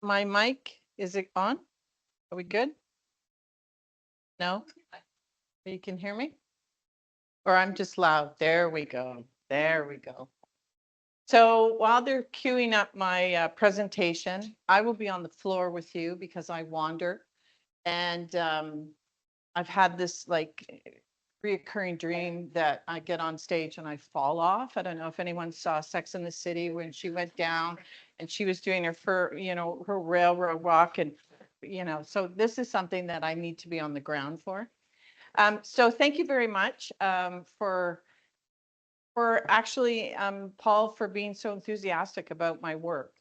my mic, is it on? Are we good? No? You can hear me? Or I'm just loud? There we go. There we go. So while they're queuing up my presentation, I will be on the floor with you because I wander. And I've had this like reoccurring dream that I get on stage and I fall off. I don't know if anyone saw Sex in the City when she went down and she was doing her railroad walk. And, so this is something that I need to be on the ground for. So thank you very much for actually, Paul, for being so enthusiastic about my work.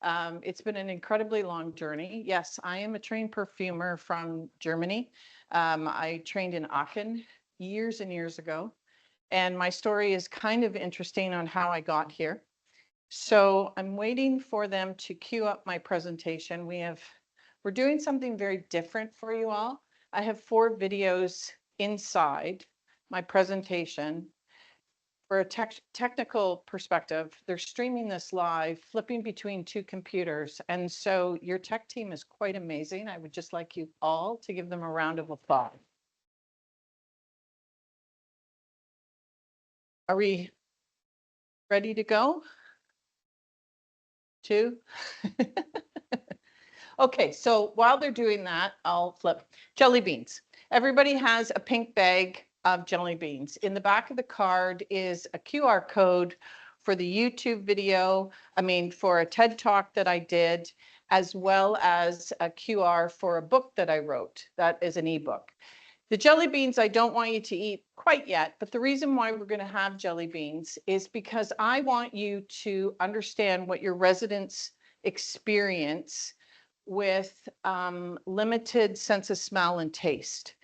It's been an incredibly long journey. Yes, I am a trained perfumer from Germany. I trained in Aachen years and years ago. And my story is kind of interesting on how I got here. So I'm waiting for them to queue up my presentation. We're doing something very different for you all. I have 4 videos inside my presentation. For a technical perspective, they're streaming this live, flipping between 2 computers. And so your tech team is quite amazing. I would just like you all to give them a round of applause. Are we ready to go? 2? Okay, so while they're doing that, I'll flip. Jelly beans. Everybody has a pink bag of jelly beans. In the back of the card is a QR code for the YouTube video, for a TED Talk that I did, as well as a QR for a book that I wrote. That is an ebook. The jelly beans I don't want you to eat quite yet, but the reason why we're going to have jelly beans is because I want you to understand what your residents experience with limited sense of smell and taste.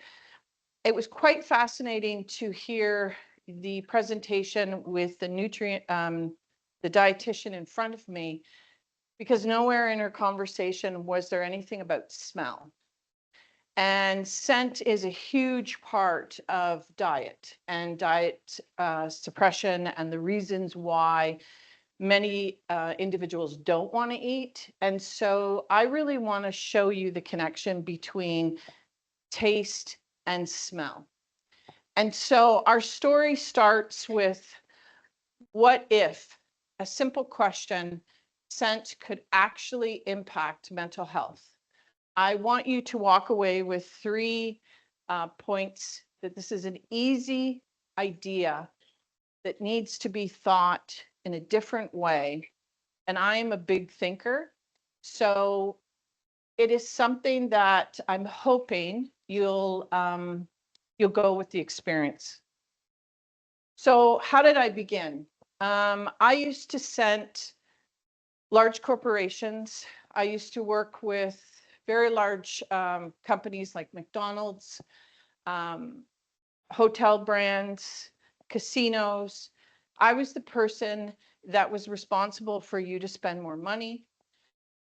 It was quite fascinating to hear the presentation with the dietitian in front of me, because nowhere in her conversation was there anything about smell. And scent is a huge part of diet and diet suppression, and the reasons why many individuals don't want to eat. And so I really want to show you the connection between taste and smell. And so our story starts with, what if a simple question, scent could actually impact mental health? I want you to walk away with 3 points, that this is an easy idea that needs to be thought in a different way. And I am a big thinker. So it is something that I'm hoping you'll go with the experience. So how did I begin? I used to scent large corporations. I used to work with very large companies like McDonald's, hotel brands, casinos. I was the person that was responsible for you to spend more money,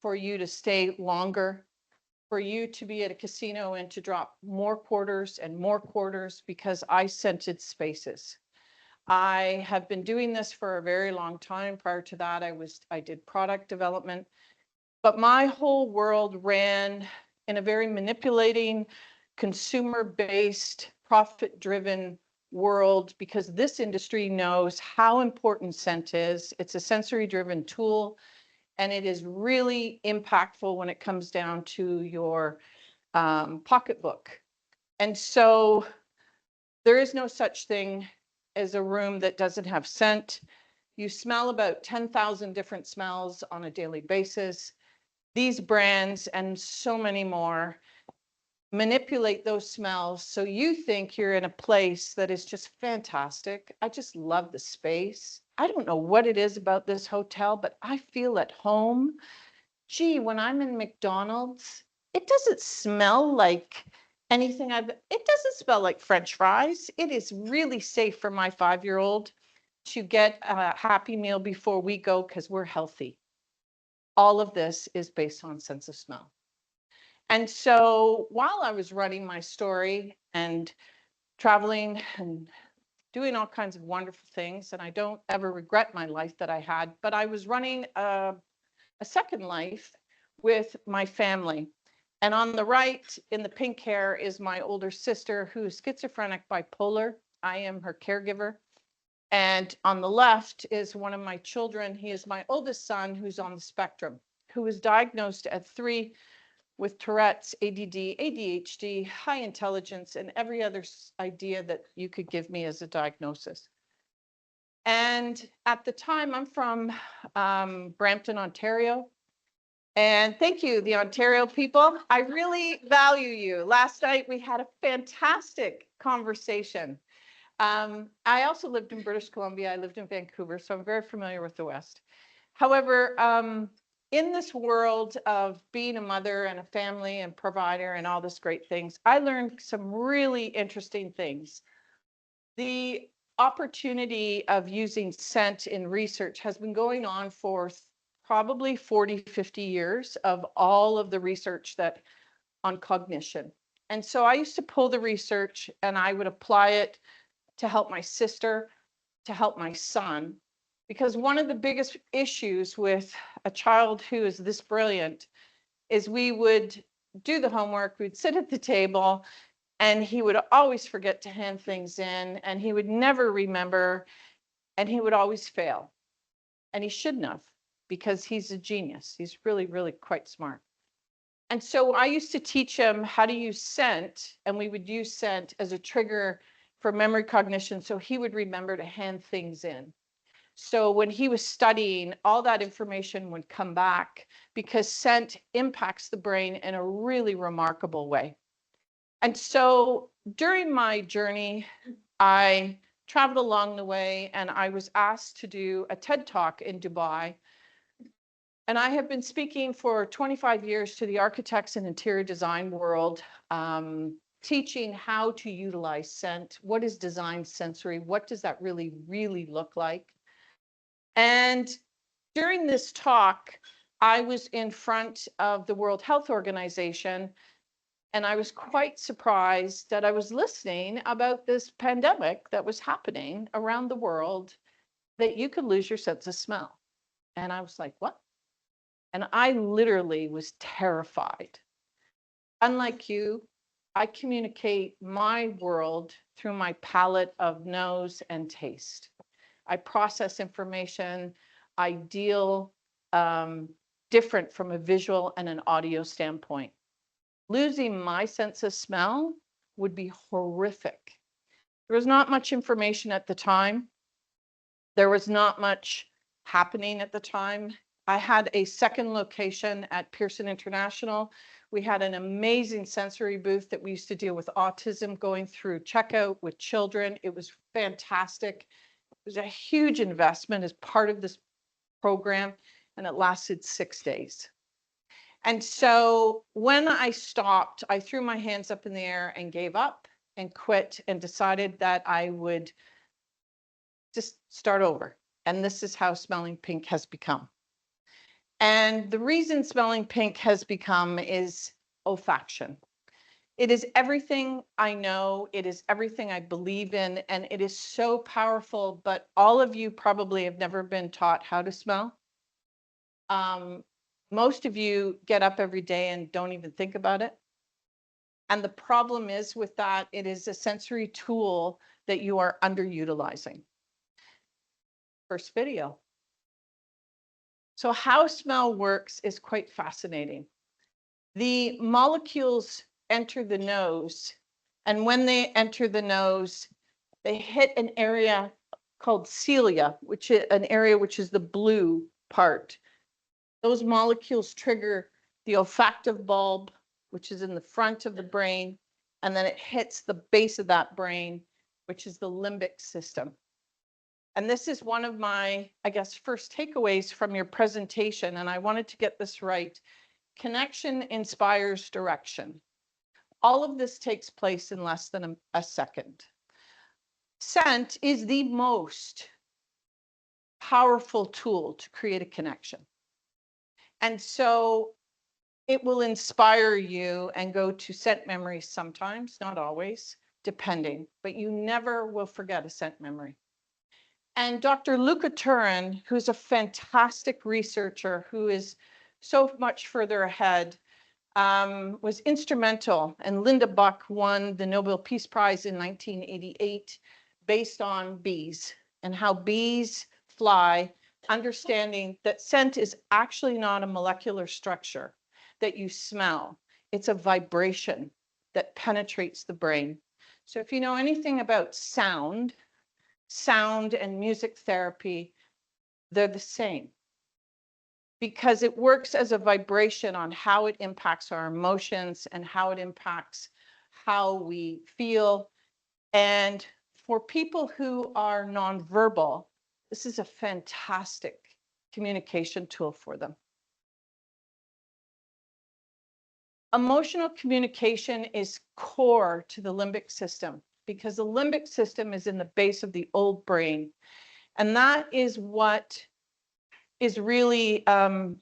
for you to stay longer, for you to be at a casino and to drop more quarters and more quarters, because I scented spaces. I have been doing this for a very long time. Prior to that, I did product development, but my whole world ran in a very manipulating, consumer-based, profit-driven world, because this industry knows how important scent is. It's a sensory-driven tool, and it is really impactful when it comes down to your pocketbook. And so there is no such thing as a room that doesn't have scent. You smell about 10,000 different smells on a daily basis. These brands and so many more manipulate those smells so you think you're in a place that is just fantastic. I just love the space. I don't know what it is about this hotel, but I feel at home. Gee, when I'm in McDonald's, it doesn't smell like anything it doesn't smell like French fries. It is really safe for my 5-year-old to get a Happy Meal before we go, because we're healthy. All of this is based on sense of smell. And so while I was running my story and traveling and doing all kinds of wonderful things, and I don't ever regret my life that I had, but I was running a second life, with my family. And on the right, in the pink hair, is my older sister who's schizophrenic bipolar. I am her caregiver. And on the left is one of my children. He is my oldest son who's on the spectrum, who was diagnosed at 3 with Tourette's, ADD, ADHD, high intelligence, and every other idea that you could give me as a diagnosis. And at the time, I'm from Brampton, Ontario. And thank you, the Ontario people. I really value you. Last night, we had a fantastic conversation. I also lived in British Columbia. I lived in Vancouver, so I'm very familiar with the West. However, in this world of being a mother and a family and provider and all this great things, I learned some really interesting things. The opportunity of using scent in research has been going on for probably 40, 50 years of all of the research that on cognition. And so I used to pull the research and I would apply it to help my sister, to help my son, because one of the biggest issues with a child who is this brilliant is we would do the homework, we'd sit at the table, and he would always forget to hand things in, and he would never remember, and he would always fail. And he shouldn't have, because he's a genius. He's really, really quite smart. And so I used to teach him how to use scent, and we would use scent as a trigger for memory cognition, so he would remember to hand things in. So when he was studying, all that information would come back because scent impacts the brain in a really remarkable way. And so during my journey, I traveled along the way and I was asked to do a TED Talk in Dubai. And I have been speaking for 25 years to the architects and interior design world, teaching how to utilize scent. What is design sensory? What does that really, really look like? And during this talk, I was in front of the World Health Organization, and I was quite surprised that I was listening about this pandemic that was happening around the world, that you could lose your sense of smell. And I was like, what? And I literally was terrified. Unlike you, I communicate my world through my palette of nose and taste. I process information. I deal different from a visual and an audio standpoint. Losing my sense of smell would be horrific. There was not much information at the time. There was not much happening at the time. I had a second location at Pearson International. We had an amazing sensory booth that we used to deal with autism, going through checkout with children. It was fantastic. It was a huge investment as part of this program, and it lasted 6 days. And so when I stopped, I threw my hands up in the air and gave up and quit and decided that I would just start over. And this is how Smelling Pink has become. And the reason Smelling Pink has become is olfaction. It is everything I know. It is everything I believe in. And it is so powerful. But all of you probably have never been taught how to smell. Most of you get up every day and don't even think about it. And the problem is with that, it is a sensory tool that you are underutilizing. First video. So how smell works is quite fascinating. The molecules enter the nose, and when they enter the nose, they hit an area called cilia, which is an area which is the blue part. Those molecules trigger the olfactive bulb, which is in the front of the brain, and then it hits the base of that brain, which is the limbic system. And this is one of my, I guess, first takeaways from your presentation, and I wanted to get this right. Connection inspires direction. All of this takes place in less than a second. Scent is the most powerful tool to create a connection. And so it will inspire you and go to scent memories sometimes, not always, depending, but you never will forget a scent memory. And Dr. Luca Turin, who's a fantastic researcher who is so much further ahead, was instrumental. And Linda Buck won the Nobel Peace Prize in 1988 based on bees and how bees fly, understanding that scent is actually not a molecular structure that you smell. It's a vibration that penetrates the brain. So if you know anything about sound and music therapy, they're the same, because it works as a vibration on how it impacts our emotions and how it impacts how we feel. And for people who are nonverbal, this is a fantastic communication tool for them. Emotional communication is core to the limbic system, because the limbic system is in the base of the old brain. And that is what is really a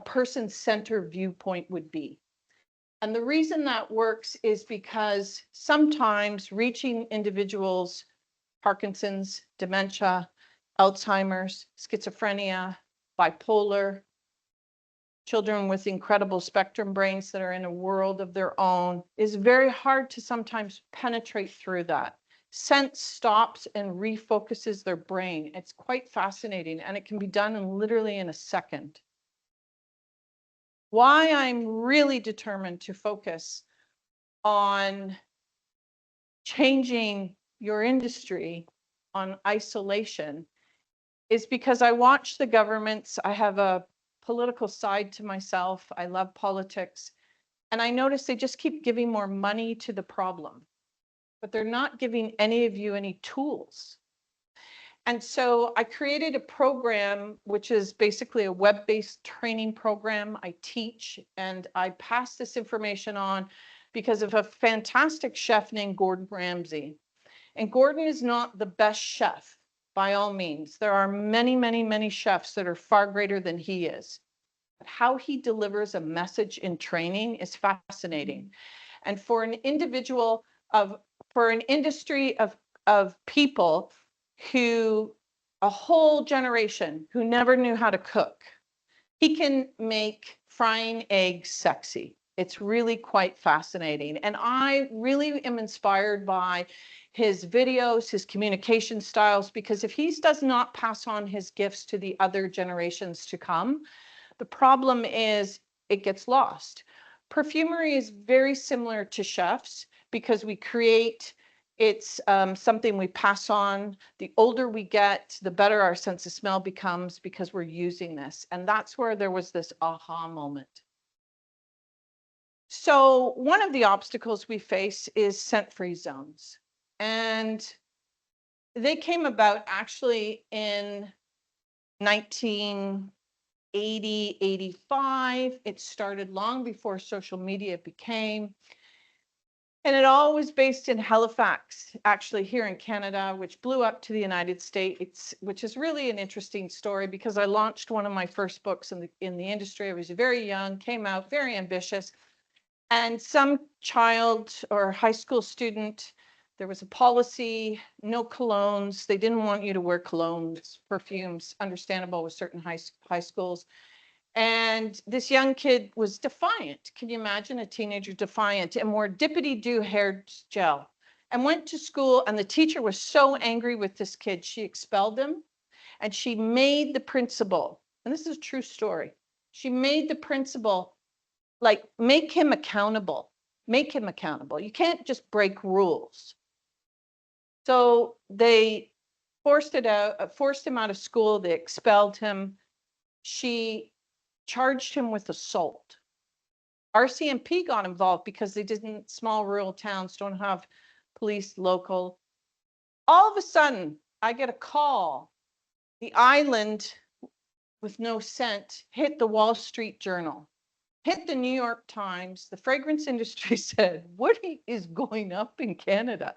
person-centered viewpoint would be. And the reason that works is because sometimes reaching individuals, Parkinson's, dementia, Alzheimer's, schizophrenia, bipolar, children with incredible spectrum brains that are in a world of their own, is very hard to sometimes penetrate through that. Sense stops and refocuses their brain. It's quite fascinating, and it can be done literally in a second. Why I'm really determined to focus on changing your industry on isolation is because I watch the governments. I have a political side to myself. I love politics. And I notice they just keep giving more money to the problem, but they're not giving any of you any tools. And so I created a program, which is basically a web-based training program. I teach and I pass this information on because of a fantastic chef named Gordon Ramsay. And Gordon is not the best chef by all means. There are many, many, many chefs that are far greater than he is. But how he delivers a message in training is fascinating. And for an individual for an industry of people who, a whole generation who never knew how to cook, he can make frying eggs sexy. It's really quite fascinating. And I really am inspired by his videos, his communication styles, because if he does not pass on his gifts to the other generations to come, the problem is it gets lost. Perfumery is very similar to chefs because we create, it's something we pass on. The older we get, the better our sense of smell becomes because we're using this. And that's where there was this aha moment. So one of the obstacles we face is scent-free zones. And they came about actually in 1980, 85. It started long before social media became. And it all was based in Halifax, actually here in Canada, which blew up to the United States, which is really an interesting story because I launched one of my first books in the industry. I was very young, came out very ambitious. And some child or high school student, there was a policy, no colognes. They didn't want you to wear colognes, perfumes, understandable with certain high schools. And this young kid was defiant. Can you imagine a teenager defiant and wore dippity-doo hair gel and went to school, and the teacher was so angry with this kid, she expelled him, and she made the principal, and this is a true story, she made the principal like make him accountable. Make him accountable. You can't just break rules. So they forced him out of school. They expelled him. She charged him with assault. RCMP got involved because they didn't, small rural towns don't have police local. All of a sudden, I get a call. The island with no scent hit the Wall Street Journal, hit the New York Times. The fragrance industry said, what is going up in Canada?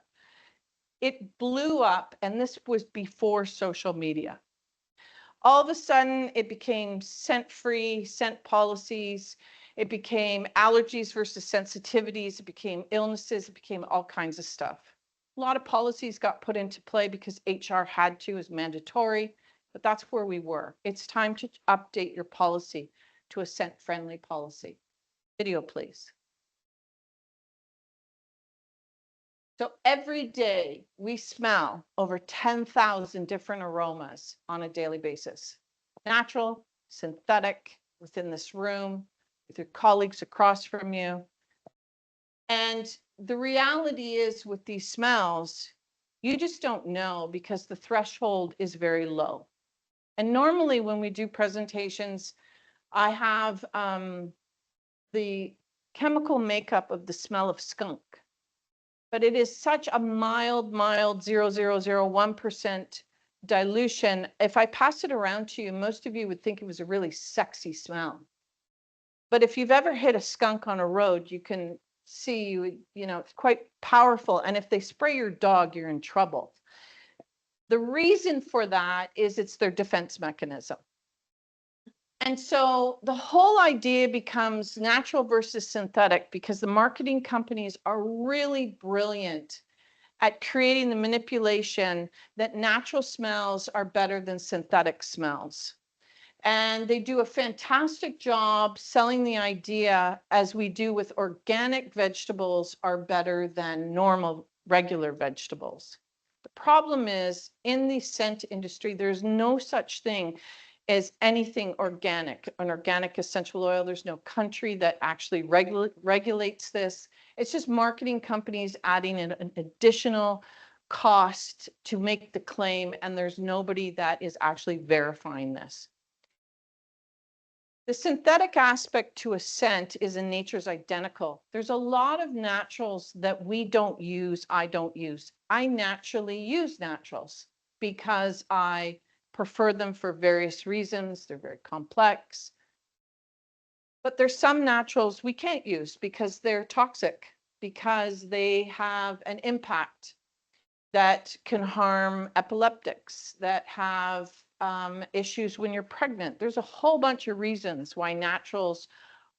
It blew up, and this was before social media. All of a sudden, it became scent-free, scent policies. It became allergies versus sensitivities. It became illnesses. It became all kinds of stuff. A lot of policies got put into play because HR had to, as mandatory, but that's where we were. It's time to update your policy. to a scent-friendly policy. Video, please. So every day we smell over 10,000 different aromas on a daily basis. Natural, synthetic, within this room, with your colleagues across from you. And the reality is with these smells, you just don't know because the threshold is very low. And normally when we do presentations, I have the chemical makeup of the smell of skunk. But it is such a mild 0.0001% dilution. If I pass it around to you, most of you would think it was a really sexy smell. But if you've ever hit a skunk on a road, you can see, you know, it's quite powerful. And if they spray your dog, you're in trouble. The reason for that is it's their defense mechanism. And so the whole idea becomes natural versus synthetic because the marketing companies are really brilliant at creating the manipulation that natural smells are better than synthetic smells. And they do a fantastic job selling the idea, as we do with organic vegetables, are better than normal, regular vegetables. The problem is, in the scent industry, there's no such thing as anything organic, an organic essential oil. There's no country that actually regulates this. It's just marketing companies adding an additional cost to make the claim, and there's nobody that is actually verifying this. The synthetic aspect to a scent is in nature's identical. There's a lot of naturals that we don't use, I don't use. I naturally use naturals because I prefer them for various reasons. They're very complex. But there's some naturals we can't use because they're toxic, because they have an impact that can harm epileptics, that have issues when you're pregnant. There's a whole bunch of reasons why naturals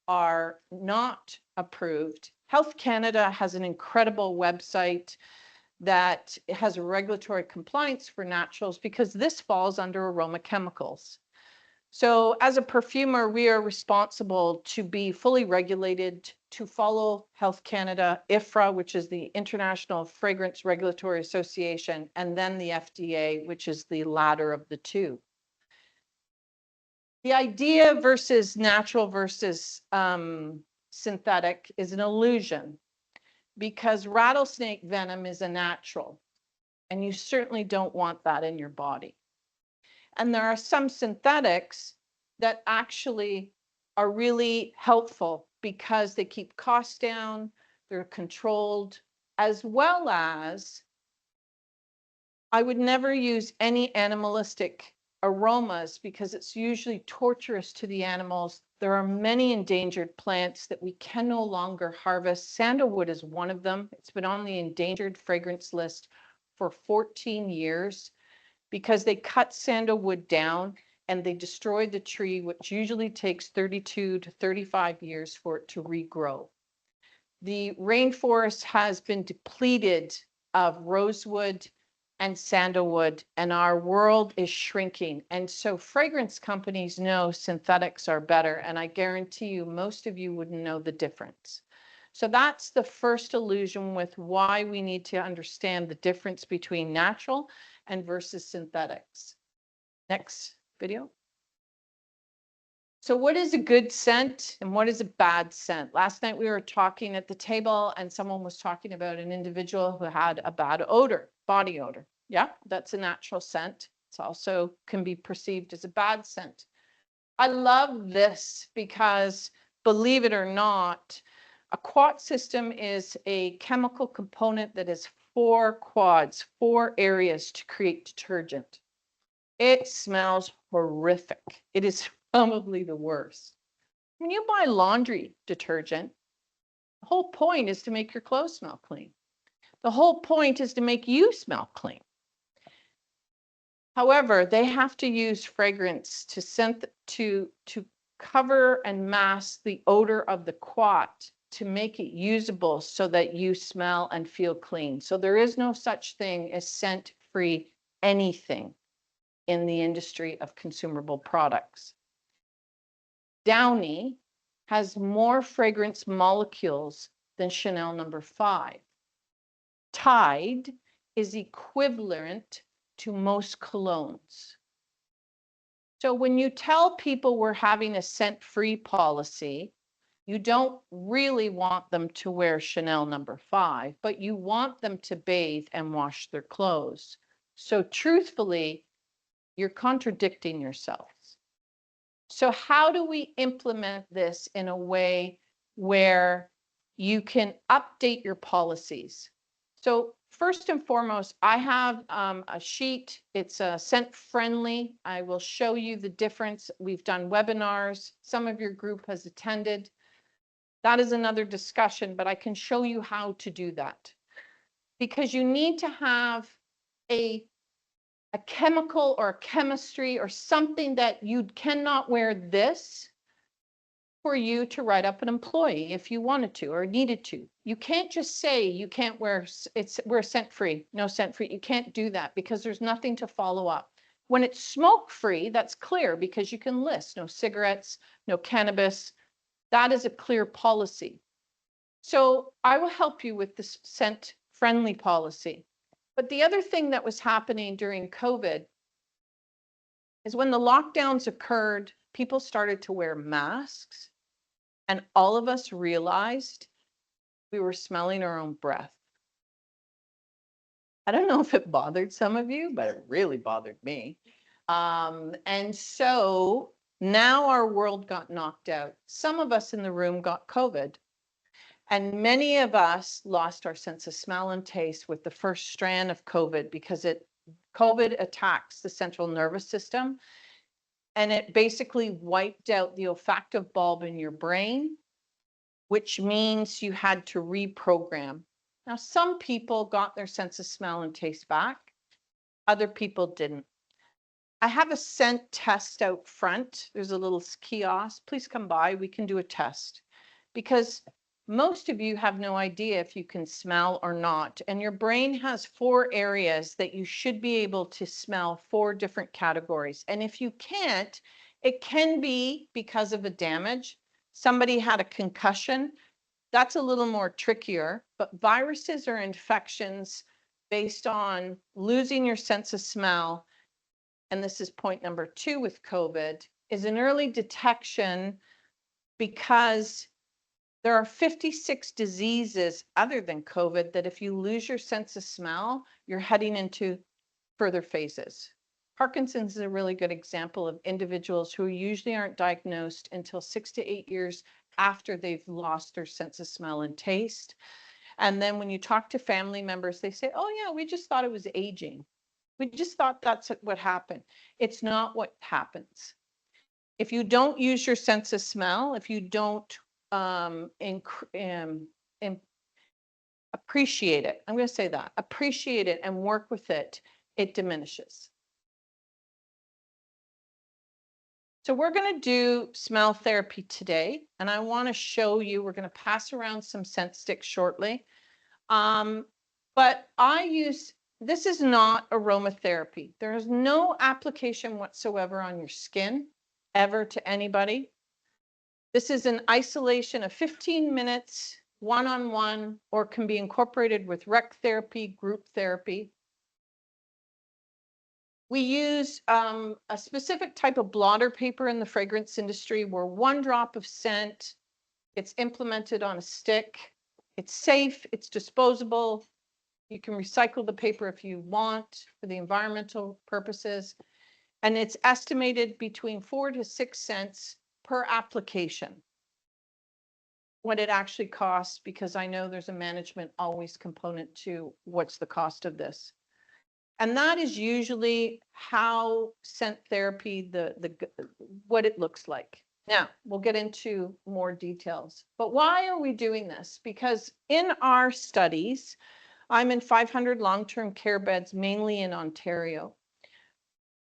are not approved. Health Canada has an incredible website that has a regulatory compliance for naturals because this falls under aroma chemicals. So as a perfumer, we are responsible to be fully regulated, to follow Health Canada, IFRA, which is the International Fragrance Regulatory Association, and then the FDA, which is the latter of the two. The idea versus natural versus synthetic is an illusion, because rattlesnake venom is a natural, and you certainly don't want that in your body. And there are some synthetics that actually are really helpful because they keep costs down, they're controlled, as well as I would never use any animalistic aromas because it's usually torturous to the animals. There are many endangered plants that we can no longer harvest. Sandalwood is one of them. It's been on the endangered fragrance list for 14 years because they cut sandalwood down and they destroyed the tree, which usually takes 32 to 35 years for it to regrow. The rainforest has been depleted of rosewood and sandalwood, and our world is shrinking. And so fragrance companies know synthetics are better, and I guarantee you most of you wouldn't know the difference. So that's the first illusion with why we need to understand the difference between natural and versus synthetics. Next video. So what is a good scent and what is a bad scent? Last night we were talking at the table and someone was talking about an individual who had a bad odor, body odor. Yeah, that's a natural scent. It's also can be perceived as a bad scent. I love this because, believe it or not, a quat system is a chemical component that has 4 quads, 4 areas to create detergent. It smells horrific. It is probably the worst. When you buy laundry detergent, the whole point is to make your clothes smell clean. The whole point is to make you smell clean. However, they have to use fragrance to cover and mask the odor of the quat to make it usable so that you smell and feel clean. So there is no such thing as scent-free anything in the industry of consumable products. Downy has more fragrance molecules than Chanel No. 5. Tide is equivalent to most colognes. So when you tell people we're having a scent-free policy, you don't really want them to wear Chanel No. 5, but you want them to bathe and wash their clothes. So truthfully, you're contradicting yourselves. So how do we implement this in a way where you can update your policies? So first and foremost, I have a sheet. It's scent friendly. I will show you the difference. We've done webinars. Some of your group has attended. That is another discussion, but I can show you how to do that. Because you need to have a chemical or a chemistry or something that you cannot wear this for you to write up an employee if you wanted to or needed to. You can't just say you can't wear, we're scent free, no scent free. You can't do that because there's nothing to follow up. When it's smoke free, that's clear because you can list no cigarettes, no cannabis. That is a clear policy. So I will help you with this scent friendly policy. But the other thing that was happening during COVID is when the lockdowns occurred, people started to wear masks, and all of us realized we were smelling our own breath. I don't know if it bothered some of you, but it really bothered me. And so now our world got knocked out. Some of us in the room got COVID. And many of us lost our sense of smell and taste with the first strand of COVID because COVID attacks the central nervous system, and it basically wiped out the olfactive bulb in your brain, which means you had to reprogram. Now, some people got their sense of smell and taste back. Other people didn't. I have a scent test out front. There's a little kiosk. Please come by. We can do a test because most of you have no idea if you can smell or not. And your brain has 4 areas that you should be able to smell 4 different categories. And if you can't, it can be because of a damage. Somebody had a concussion. That's a little more trickier, but viruses or infections based on losing your sense of smell, and this is point number 2 with COVID, is an early detection because there are 56 diseases other than COVID that if you lose your sense of smell, you're heading into further phases. Parkinson's is a really good example of individuals who usually aren't diagnosed until 6 to 8 years after they've lost their sense of smell and taste. And then when you talk to family members, they say, oh yeah, we just thought it was aging. We just thought that's what happened. It's not what happens. If you don't use your sense of smell, if you don't appreciate it, I'm going to say that, appreciate it and work with it, it diminishes. So we're going to do smell therapy today, and I want to show you, we're going to pass around some scent sticks shortly. But this is not aromatherapy. There is no application whatsoever on your skin, ever, to anybody. This is an isolation of 15 minutes, one-on-one, or can be incorporated with rec therapy, group therapy. We use a specific type of blotter paper in the fragrance industry where 1 drop of scent, it's implemented on a stick. It's safe, it's disposable. You can recycle the paper if you want for the environmental purposes. And it's estimated between 4 to 6 cents per application. What it actually costs, because I know there's a management always component to what's the cost of this. And that is usually how scent therapy, what it looks like. Now, we'll get into more details. But why are we doing this? Because in our studies, I'm in 500 long-term care beds, mainly in Ontario.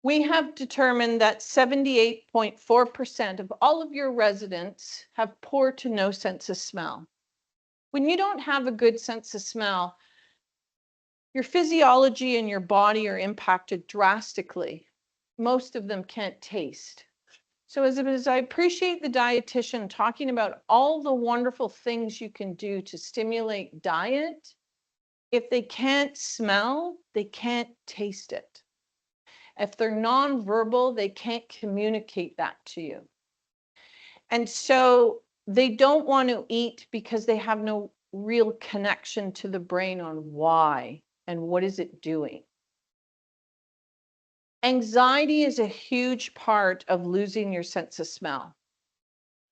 We have determined that 78.4% of all of your residents have poor to no sense of smell. When you don't have a good sense of smell, your physiology and your body are impacted drastically. Most of them can't taste. So as I appreciate the dietitian talking about all the wonderful things you can do to stimulate diet, if they can't smell, they can't taste it. If they're nonverbal, they can't communicate that to you. And so they don't want to eat because they have no real connection to the brain on why and what is it doing. Anxiety is a huge part of losing your sense of smell.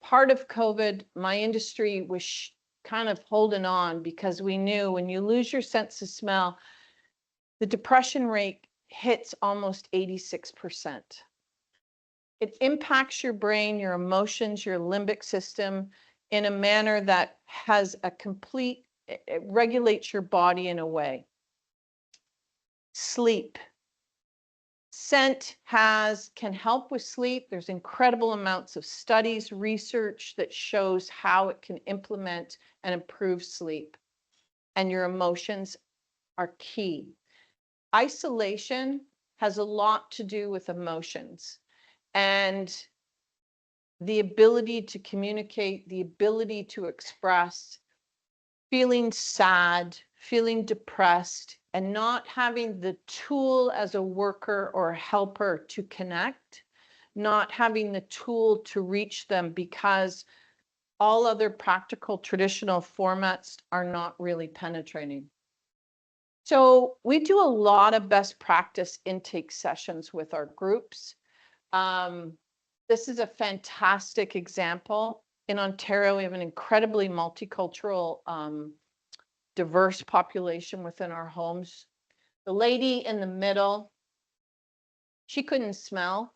Part of COVID, my industry was kind of holding on because we knew when you lose your sense of smell, the depression rate hits almost 86%. It impacts your brain, your emotions, your limbic system in a manner that has a complete, it regulates your body in a way. Sleep. Scent can help with sleep. There's incredible amounts of studies, research that shows how it can implement and improve sleep. And your emotions are key. Isolation has a lot to do with emotions and the ability to communicate, the ability to express, feeling sad, feeling depressed, and not having the tool as a worker or a helper to connect, not having the tool to reach them because all other practical traditional formats are not really penetrating. So we do a lot of best practice intake sessions with our groups. This is a fantastic example. In Ontario, we have an incredibly multicultural, diverse population within our homes. The lady in the middle, she couldn't smell.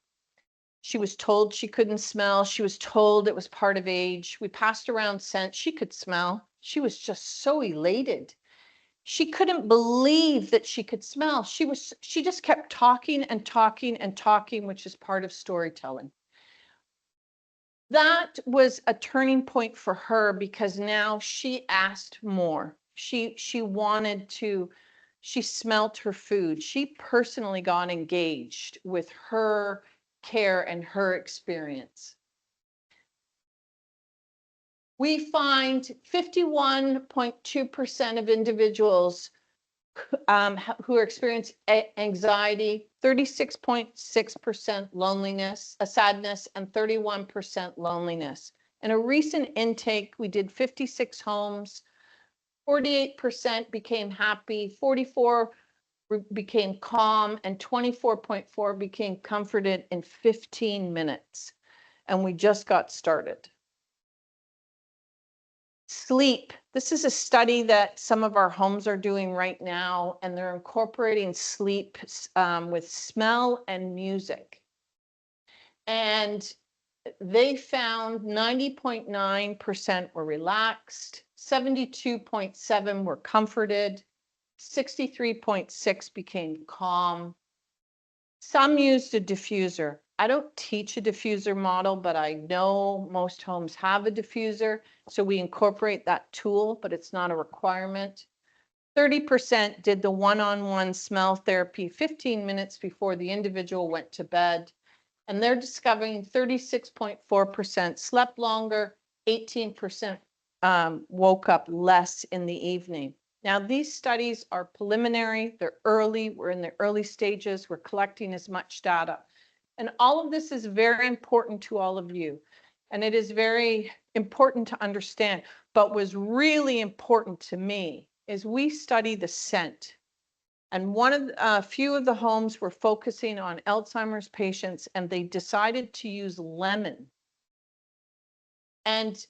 She was told she couldn't smell. She was told it was part of age. We passed around scent. She could smell. She was just so elated. She couldn't believe that she could smell. She just kept talking and talking and talking, which is part of storytelling. That was a turning point for her because now she asked more. She wanted to, she smelt her food. She personally got engaged with her care and her experience. We find 51.2% of individuals who experience anxiety, 36.6% loneliness, sadness, and 31% loneliness. In a recent intake, we did 56 homes, 48% became happy, 44 became calm, and 24.4 became comforted in 15 minutes. And we just got started. Sleep. This is a study that some of our homes are doing right now, and they're incorporating sleep with smell and music. And they found 90.9% were relaxed, 72.7 were comforted, 63.6 became calm. Some used a diffuser. I don't teach a diffuser model, but I know most homes have a diffuser. So we incorporate that tool, but it's not a requirement. 30% did the one-on-one smell therapy 15 minutes before the individual went to bed. And they're discovering 36.4% slept longer, 18% woke up less in the evening. Now, these studies are preliminary, they're early, we're in the early stages, we're collecting as much data. And all of this is very important to all of you. And it is very important to understand. But what's really important to me is we study the scent. And a few of the homes were focusing on Alzheimer's patients, and they decided to use lemon. And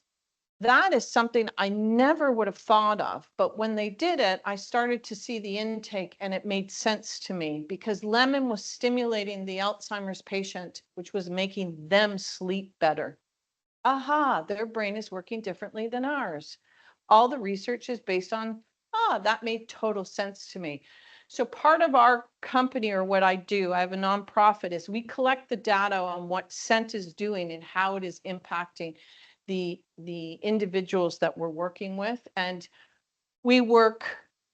that is something I never would have thought of. But when they did it, I started to see the intake and it made sense to me because lemon was stimulating the Alzheimer's patient, which was making them sleep better. Aha, their brain is working differently than ours. All the research is based on, that made total sense to me. So part of our company or what I do, I have a nonprofit, is we collect the data on what scent is doing and how it is impacting the individuals that we're working with. And we work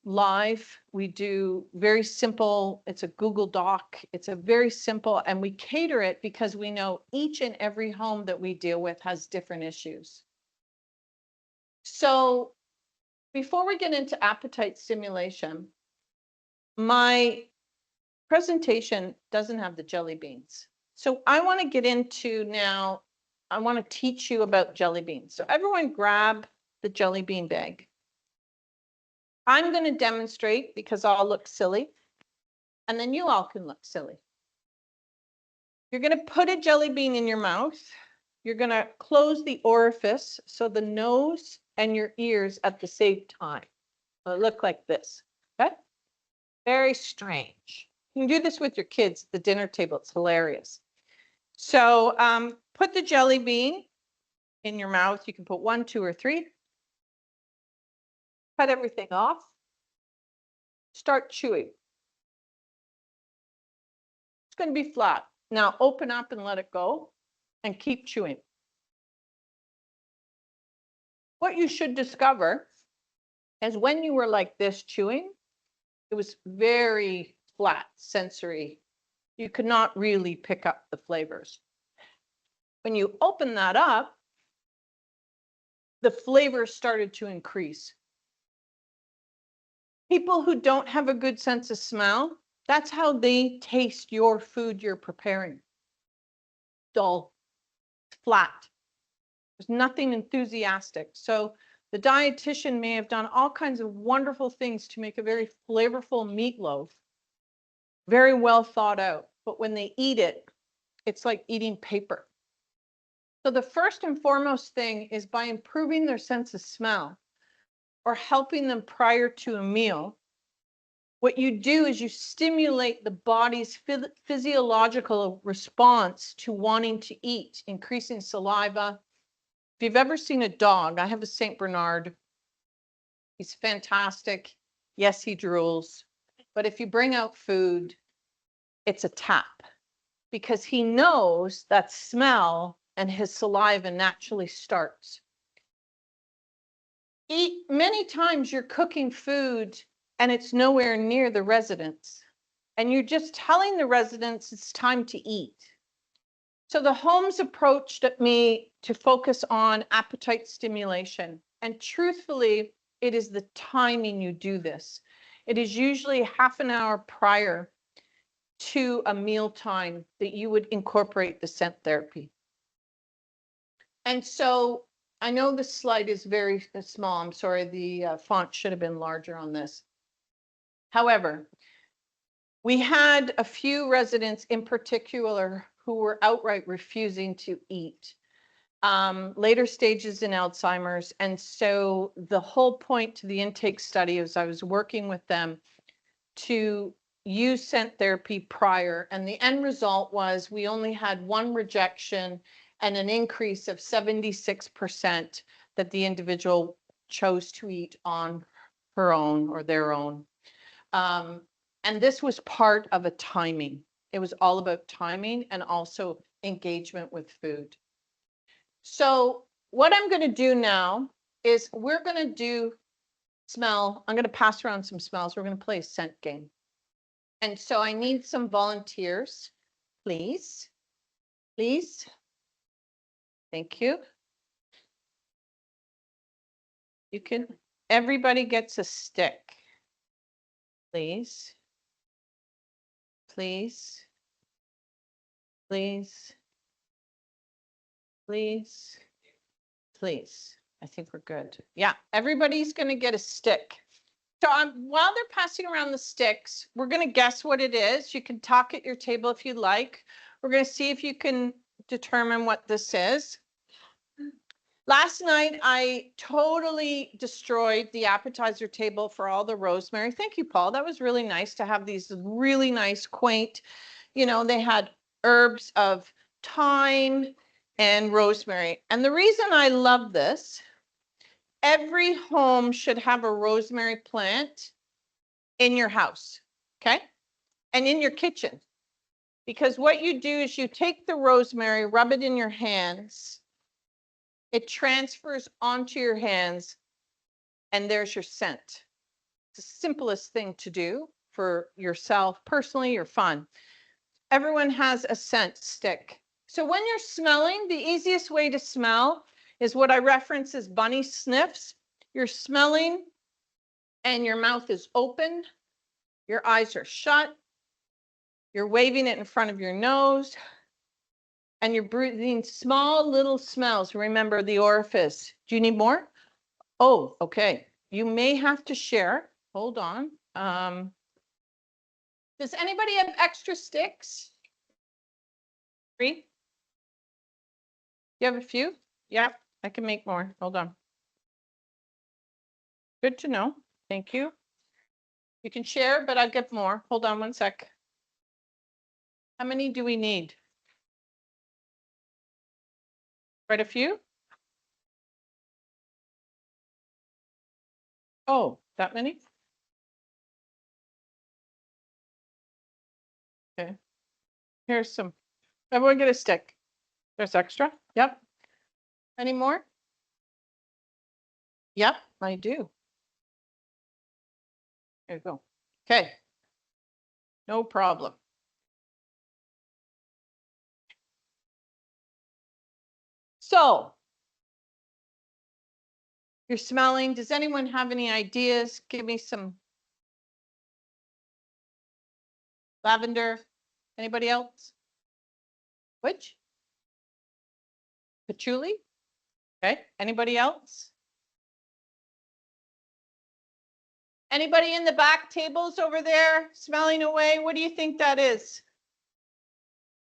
live. We do very simple. It's a Google Doc. It's a very simple, and we cater it because we know each and every home that we deal with has different issues. So before we get into appetite stimulation, my presentation doesn't have the jelly beans. So I want to get into now, I want to teach you about jelly beans. So everyone grab the jelly bean bag. I'm going to demonstrate because I'll look silly, and then you all can look silly. You're going to put a jelly bean in your mouth. You're going to close the orifice, so the nose and your ears at the same time. It'll look like this, okay? Very strange. You can do this with your kids at the dinner table. It's hilarious. So put the jelly bean in your mouth. You can put 1, 2, or 3. Cut everything off. Start chewing. It's going to be flat. Now open up and let it go and keep chewing. What you should discover is when you were like this chewing, it was very flat, sensory. You could not really pick up the flavors. When you open that up, the flavors started to increase. People who don't have a good sense of smell, that's how they taste your food you're preparing. Dull, flat. There's nothing enthusiastic. So the dietitian may have done all kinds of wonderful things to make a very flavorful meatloaf, very well thought out. But when they eat it, it's like eating paper. So the first and foremost thing is by improving their sense of smell or helping them prior to a meal, what you do is you stimulate the body's physiological response to wanting to eat, increasing saliva. If you've ever seen a dog, I have a Saint Bernard. He's fantastic. Yes, he drools. But if you bring out food, it's a tap because he knows that smell and his saliva naturally starts. Many times you're cooking food and it's nowhere near the residents. And you're just telling the residents it's time to eat. So the homes approached me to focus on appetite stimulation. And truthfully, it is the timing you do this. It is usually half an hour prior to a meal time that you would incorporate the scent therapy. And so I know this slide is very small. I'm sorry, the font should have been larger on this. However, we had a few residents in particular who were outright refusing to eat, later stages in Alzheimer's. And so the whole point to the intake study is I was working with them to use scent therapy prior. And the end result was we only had 1 rejection and an increase of 76% that the individual chose to eat on her own or their own. And this was part of a timing. It was all about timing and also engagement with food. So what I'm going to do now is we're going to do smell. I'm going to pass around some smells. We're going to play a scent game. And so I need some volunteers, please. Please. Thank you. You can, everybody gets a stick. Please. Please. Please. Please. Please. I think we're good. Yeah, everybody's going to get a stick. So while they're passing around the sticks, we're going to guess what it is. You can talk at your table if you'd like. We're going to see if you can determine what this is. Last night, I totally destroyed the appetizer table for all the rosemary. Thank you, Paul. That was really nice to have these really nice, quaint, you know, they had herbs of thyme and rosemary. And the reason I love this, every home should have a rosemary plant in your house, okay? And in your kitchen. Because what you do is you take the rosemary, rub it in your hands, it transfers onto your hands, and there's your scent. the simplest thing to do for yourself personally or fun. Everyone has a scent stick. So when you're smelling, the easiest way to smell is what I reference as bunny sniffs. You're smelling and your mouth is open, your eyes are shut, you're waving it in front of your nose, and you're breathing small little smells. Remember the orifice. Do you need more? Oh, okay. You may have to share. Hold on. Does anybody have extra sticks? 3? You have a few? Yeah, I can make more. Hold on. Good to know. Thank you. You can share, but I'll get more. Hold on one sec. How many do we need? Quite a few? Oh, that many? Okay. Here's some. Everyone get a stick. There's extra. Yep. Any more? Yep, I do. There you go. Okay. No problem. So you're smelling. Does anyone have any ideas? Give me some lavender. Anybody else? Which? Patchouli? Okay. Anybody else? Anybody in the back tables over there smelling away? What do you think that is?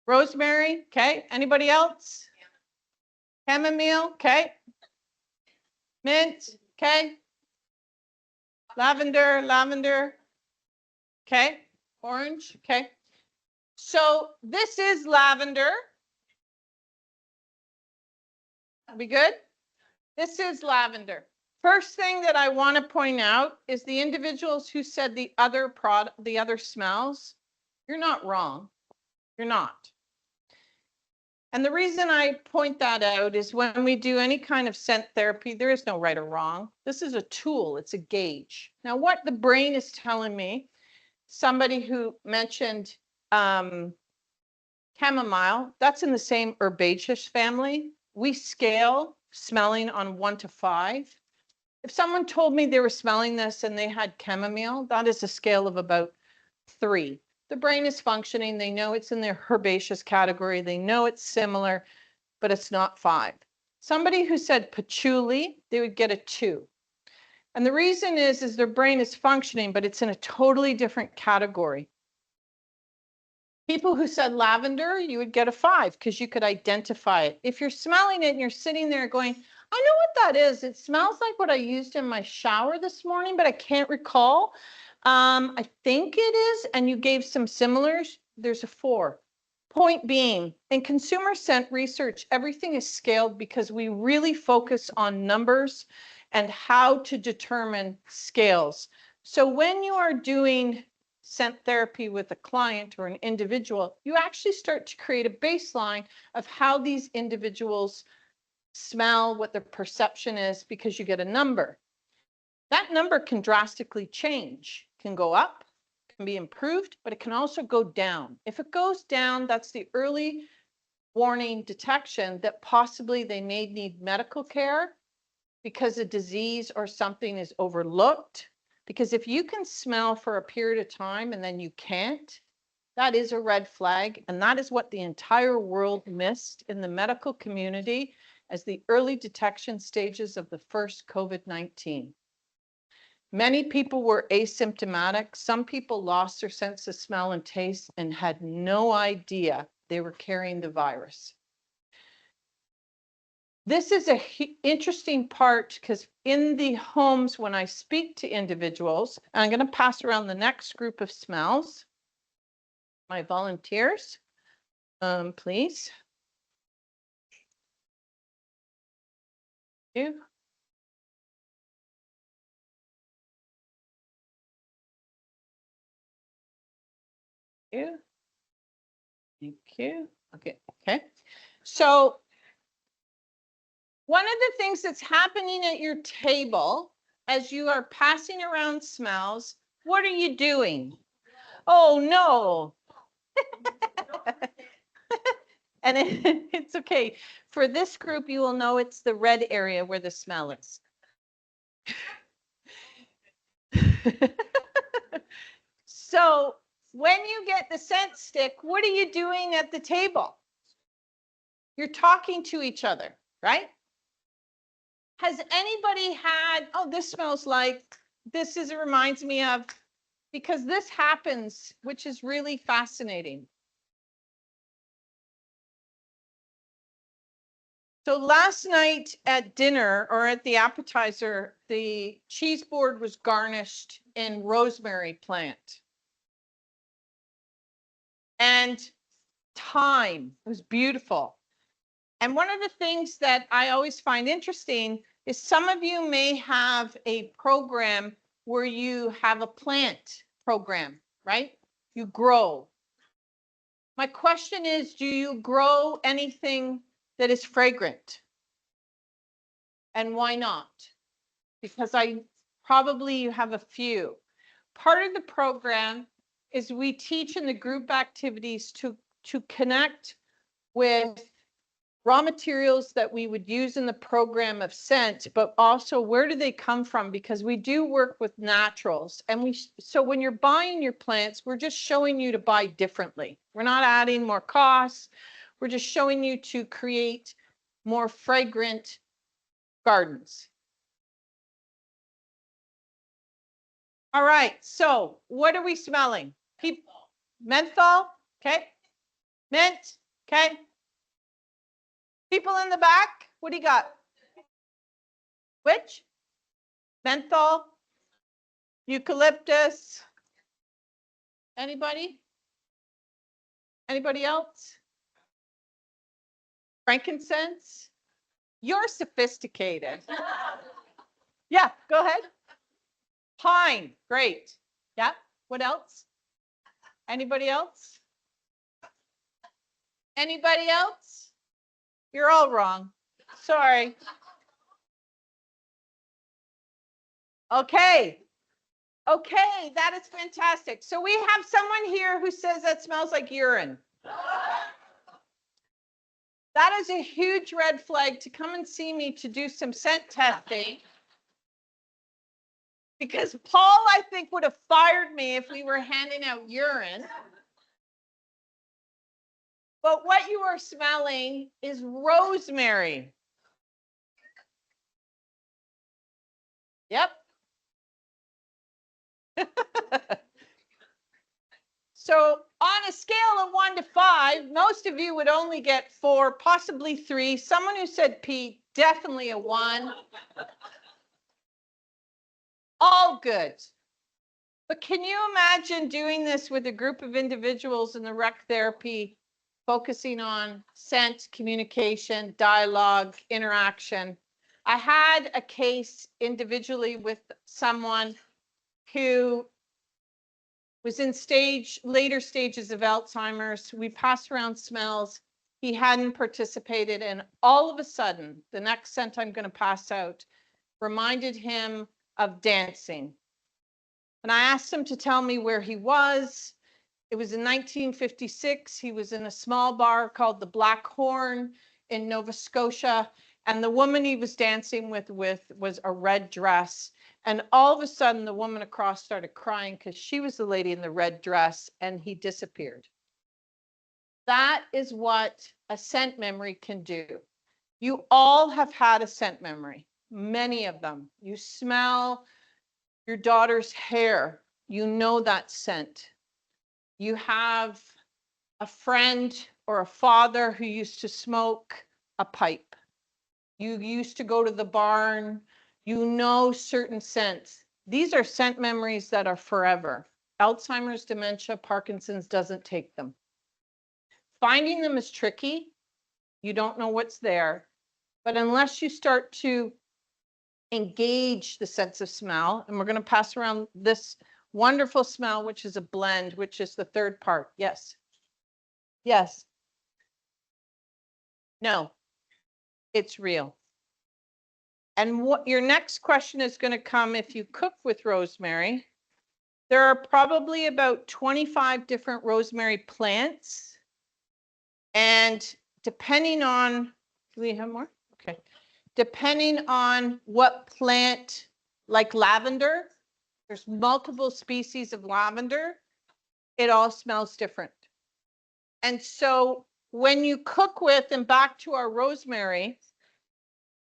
Rosemary? Okay. Anybody else? Chamomile? Okay. Mint? Okay. Lavender? Okay. Orange? Okay. So this is lavender. Be good? This is lavender. First thing that I want to point out is the individuals who said the other smells, you're not wrong. You're not. And the reason I point that out is when we do any kind of scent therapy, there is no right or wrong. This is a tool, it's a gauge. Now, what the brain is telling me, somebody who mentioned chamomile, that's in the same herbaceous family. We scale smelling on 1 to 5. If someone told me they were smelling this and they had chamomile, that is a scale of about 3. The brain is functioning. They know it's in their herbaceous category. They know it's similar, but it's not 5. Somebody who said patchouli, they would get a 2. And the reason is their brain is functioning, but it's in a totally different category. People who said lavender, you would get a 5 because you could identify it. If you're smelling it and you're sitting there going, I know what that is. It smells like what I used in my shower this morning, but I can't recall. I think it is, and you gave some similars. There's a 4. Point being, in consumer scent research, everything is scaled because we really focus on numbers and how to determine scales. So when you are doing scent therapy with a client or an individual, you actually start to create a baseline of how these individuals smell, what their perception is, because you get a number. That number can drastically change, can go up, can be improved, but it can also go down. If it goes down, that's the early warning detection that possibly they may need medical care because a disease or something is overlooked. Because if you can smell for a period of time and then you can't, that is a red flag. And that is what the entire world missed in the medical community as the early detection stages of the first COVID-19. Many people were asymptomatic. Some people lost their sense of smell and taste and had no idea they were carrying the virus. This is an interesting part because in the homes, when I speak to individuals, I'm going to pass around the next group of smells. My volunteers, please. Thank you. Thank you. Okay. So one of the things that's happening at your table as you are passing around smells, what are you doing? Oh, no. And it's okay. For this group, you will know it's the red area where the smell is. So when you get the scent stick, what are you doing at the table? You're talking to each other, right? Has anybody had, oh, this smells like, it reminds me of, because this happens, which is really fascinating. So last night at dinner or at the appetizer, the cheese board was garnished in rosemary plant. And thyme. It was beautiful. And one of the things that I always find interesting is some of you may have a program where you have a plant program, right? You grow. My question is, do you grow anything that is fragrant? And why not? Because probably you have a few. Part of the program is we teach in the group activities to connect with raw materials that we would use in the program of scent, but also where do they come from? Because we do work with naturals. And so when you're buying your plants, we're just showing you to buy differently. We're not adding more costs. We're just showing you to create more fragrant gardens. All right, so what are we smelling? Menthol, okay. Mint, okay. People in the back, what do you got? Which? Menthol, eucalyptus. Anybody? Anybody else? Frankincense? You're sophisticated. Yeah, go ahead. Pine, great. Yeah, what else? Anybody else? Anybody else? You're all wrong. Sorry. Okay. Okay, that is fantastic. So we have someone here who says that smells like urine. That is a huge red flag to come and see me to do some scent testing. Because Paul, I think, would have fired me if we were handing out urine. But what you are smelling is rosemary. Yep. So on a scale of 1 to 5, most of you would only get 4, possibly 3. Someone who said Pete, definitely a 1. All good. But can you imagine doing this with a group of individuals in the rec therapy, focusing on scent, communication, dialogue, interaction? I had a case individually with someone who was in later stages of Alzheimer's. We passed around smells. He hadn't participated, and all of a sudden, the next scent I'm going to pass out reminded him of dancing. And I asked him to tell me where he was. It was in 1956. He was in a small bar called the Black Horn in Nova Scotia. And the woman he was dancing with was a red dress. And all of a sudden, the woman across started crying because she was the lady in the red dress, and he disappeared. That is what a scent memory can do. You all have had a scent memory, many of them. You smell your daughter's hair, you know that scent. You have a friend or a father who used to smoke a pipe. You used to go to the barn, you know certain scents. These are scent memories that are forever. Alzheimer's, dementia, Parkinson's doesn't take them. Finding them is tricky. You don't know what's there. But unless you start to engage the sense of smell, and we're going to pass around this wonderful smell, which is a blend, which is the third part. Yes. Yes. No, it's real. And what your next question is going to come if you cook with rosemary. There are probably about 25 different rosemary plants. And depending on, do we have more? Okay. Depending on what plant, like lavender, there's multiple species of lavender. It all smells different. And so when you cook with, and back to our rosemary,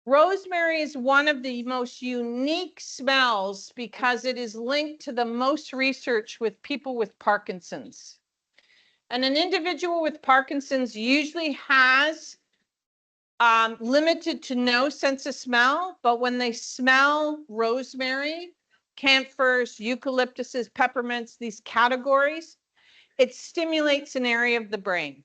rosemary is one of the most unique smells because it is linked to the most research with people with Parkinson's. And an individual with Parkinson's usually has limited to no sense of smell, but when they smell rosemary, camphors, eucalyptuses, peppermints, these categories, it stimulates an area of the brain.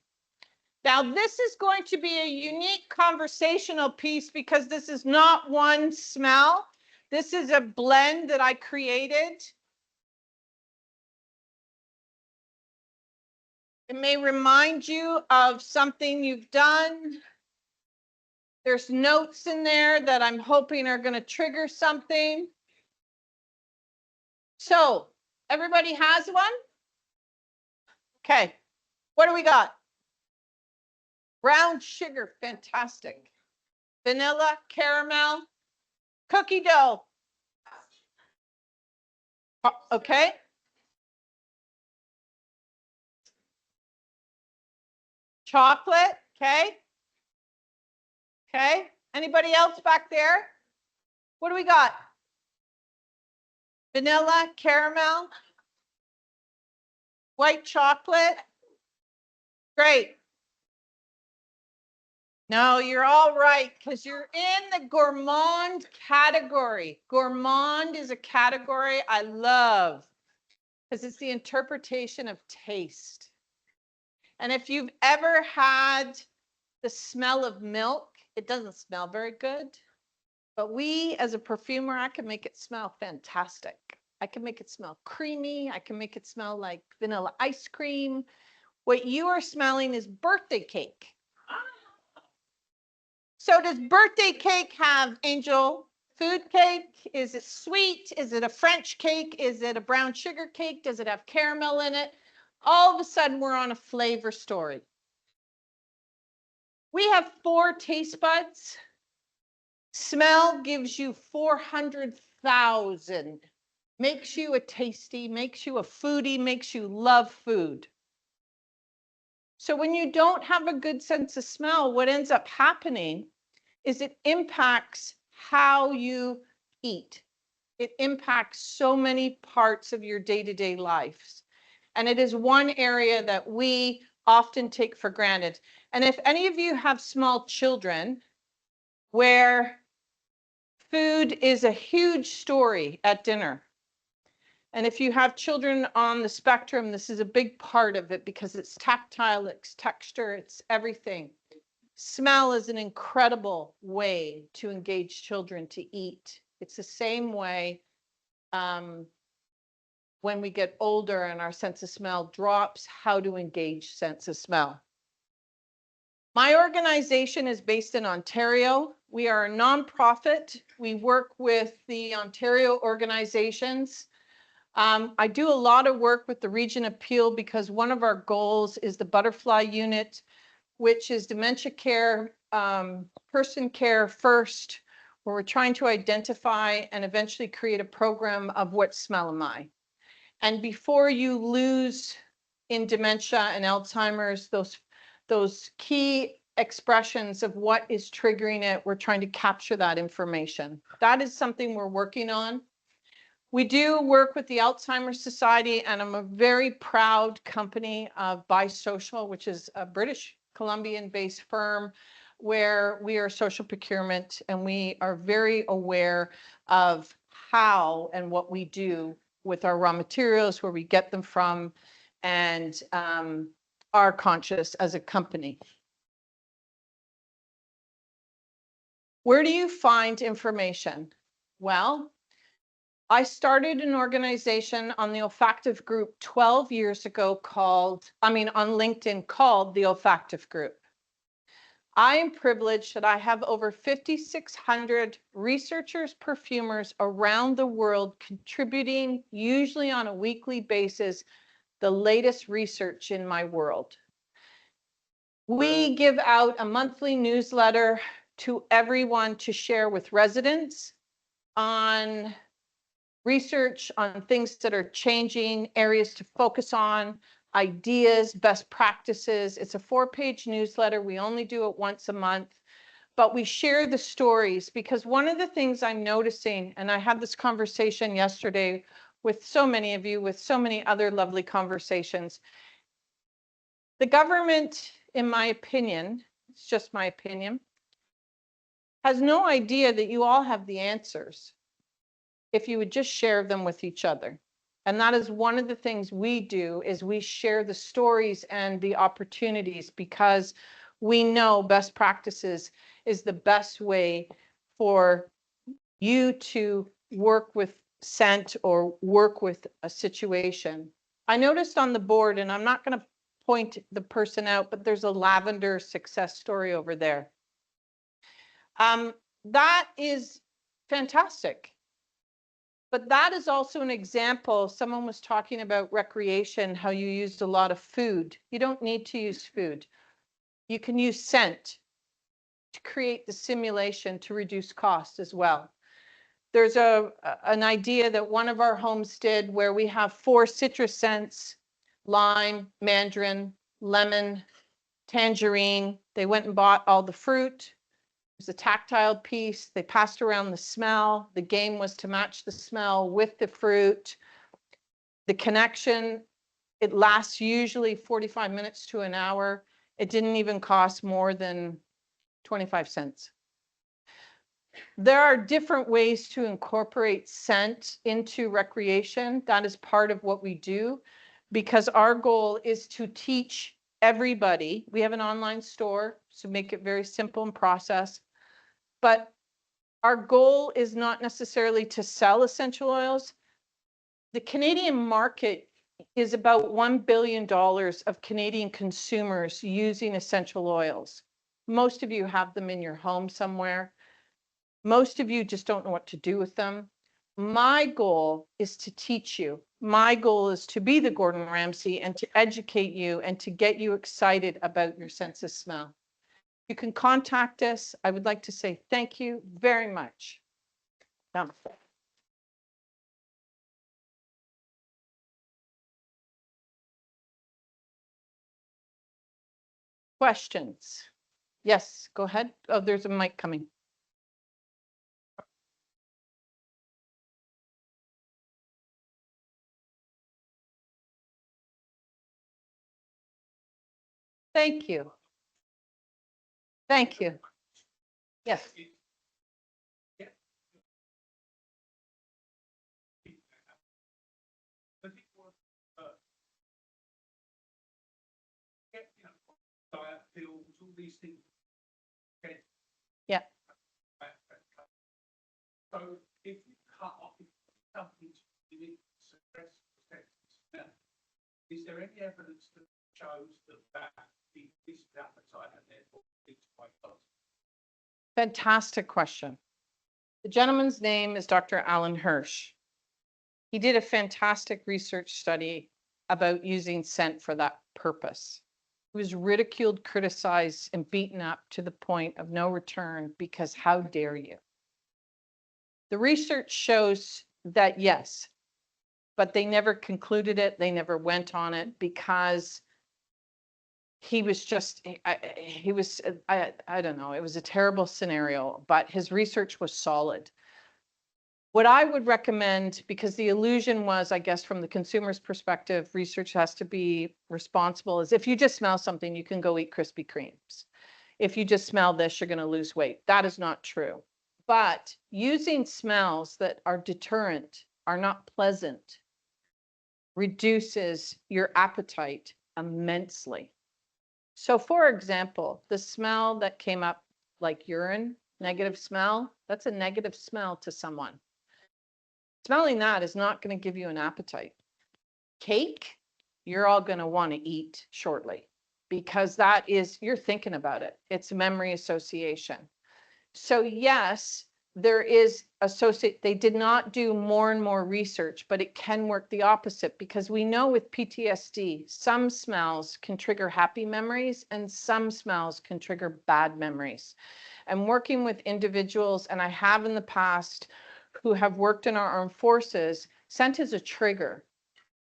Now, this is going to be a unique conversational piece because this is not one smell. This is a blend that I created. It may remind you of something you've done. There's notes in there that I'm hoping are going to trigger something. So, everybody has one? Okay. What do we got? Brown sugar, fantastic. Vanilla, caramel, cookie dough. Okay. Chocolate, okay. Okay. Anybody else back there? What do we got? Vanilla, caramel, white chocolate. Great. No, you're all right because you're in the gourmand category. Gourmand is a category I love because it's the interpretation of taste. And if you've ever had the smell of milk, it doesn't smell very good. But we, as a perfumer, I can make it smell fantastic. I can make it smell creamy. I can make it smell like vanilla ice cream. What you are smelling is birthday cake. So does birthday cake have angel food cake? Is it sweet? Is it a French cake? Is it a brown sugar cake? Does it have caramel in it? All of a sudden, we're on a flavor story. We have 4 taste buds. Smell gives you 400,000. Makes you a tasty, makes you a foodie, makes you love food. So when you don't have a good sense of smell, what ends up happening is it impacts how you eat. It impacts so many parts of your day-to-day lives. And it is one area that we often take for granted. And if any of you have small children where food is a huge story at dinner, and if you have children on the spectrum, this is a big part of it because it's tactile, it's texture, it's everything. Smell is an incredible way to engage children to eat. It's the same way when we get older and our sense of smell drops, how to engage sense of smell. My organization is based in Ontario. We are a nonprofit. We work with the Ontario organizations. I do a lot of work with the Region of Peel because one of our goals is the Butterfly Unit, which is dementia care, person care first, where we're trying to identify and eventually create a program of what smell am I. And before you lose in dementia and Alzheimer's, those key expressions of what is triggering it, we're trying to capture that information. That is something we're working on. We do work with the Alzheimer's Society, and I'm a very proud company of Bisocial, which is a British Columbian-based firm where we are social procurement, and we are very aware of how and what we do with our raw materials, where we get them from, and are conscious as a company. Where do you find information? Well, I started an organization on the olfactive group 12 years ago on LinkedIn called the Olfactive Group. I am privileged that I have over 5,600 researchers, perfumers around the world contributing, usually on a weekly basis, the latest research in my world. We give out a monthly newsletter to everyone to share with residents on research, on things that are changing, areas to focus on, ideas, best practices. It's a 4-page newsletter. We only do it once a month, but we share the stories, because one of the things I'm noticing, and I had this conversation yesterday with so many of you, with so many other lovely conversations, the government, in my opinion, it's just my opinion, has no idea that you all have the answers if you would just share them with each other. And that is one of the things we do, is we share the stories and the opportunities, because we know best practices is the best way for you to work with scent or work with a situation. I noticed on the board, and I'm not going to point the person out, but there's a lavender success story over there. That is fantastic. But that is also an example. Someone was talking about recreation, how you used a lot of food. You don't need to use food. You can use scent to create the simulation to reduce cost as well. There's an idea that one of our homes did where we have 4 citrus scents: lime, mandarin, lemon, tangerine. They went and bought all the fruit. It was a tactile piece. They passed around the smell. The game was to match the smell with the fruit. The connection, it lasts usually 45 minutes to an hour. It didn't even cost more than 25 cents. There are different ways to incorporate scent into recreation. That is part of what we do, because our goal is to teach everybody. We have an online store, so make it very simple in process. But our goal is not necessarily to sell essential oils. The Canadian market is about $1 billion of Canadian consumers using essential oils. Most of you have them in your home somewhere. Most of you just don't know what to do with them. My goal is to teach you. My goal is to be the Gordon Ramsay and to educate you and to get you excited about your sense of smell. You can contact us. I would like to say thank you very much. Namaste. Questions? Yes, go ahead. Oh, there's a mic coming. Thank you. Thank you. Yes. Yeah. So if you cut off something to suppress smell, is there any evidence that shows that increases appetite and therefore leads to weight loss? Fantastic question. The gentleman's name is Dr. Alan Hirsch. He did a fantastic research study about using scent for that purpose. He was ridiculed, criticized, and beaten up to the point of no return, because how dare you? The research shows that yes, but they never concluded it. They never went on it, because he was just, I don't know, it was a terrible scenario, but his research was solid. What I would recommend, because the illusion was, I guess, from the consumer's perspective, research has to be responsible, is if you just smell something, you can go eat Krispy Kremes. If you just smell this, you're going to lose weight. That is not true. But using smells that are deterrent, are not pleasant, reduces your appetite immensely. So for example, the smell that came up like urine, negative smell, that's a negative smell to someone. Smelling that is not going to give you an appetite. Cake, you're all going to want to eat shortly, because that is, you're thinking about it. It's memory association. So yes, there is they did not do more and more research, but it can work the opposite, because we know with PTSD, some smells can trigger happy memories and some smells can trigger bad memories. And working with individuals, and I have in the past, who have worked in our armed forces, scent is a trigger,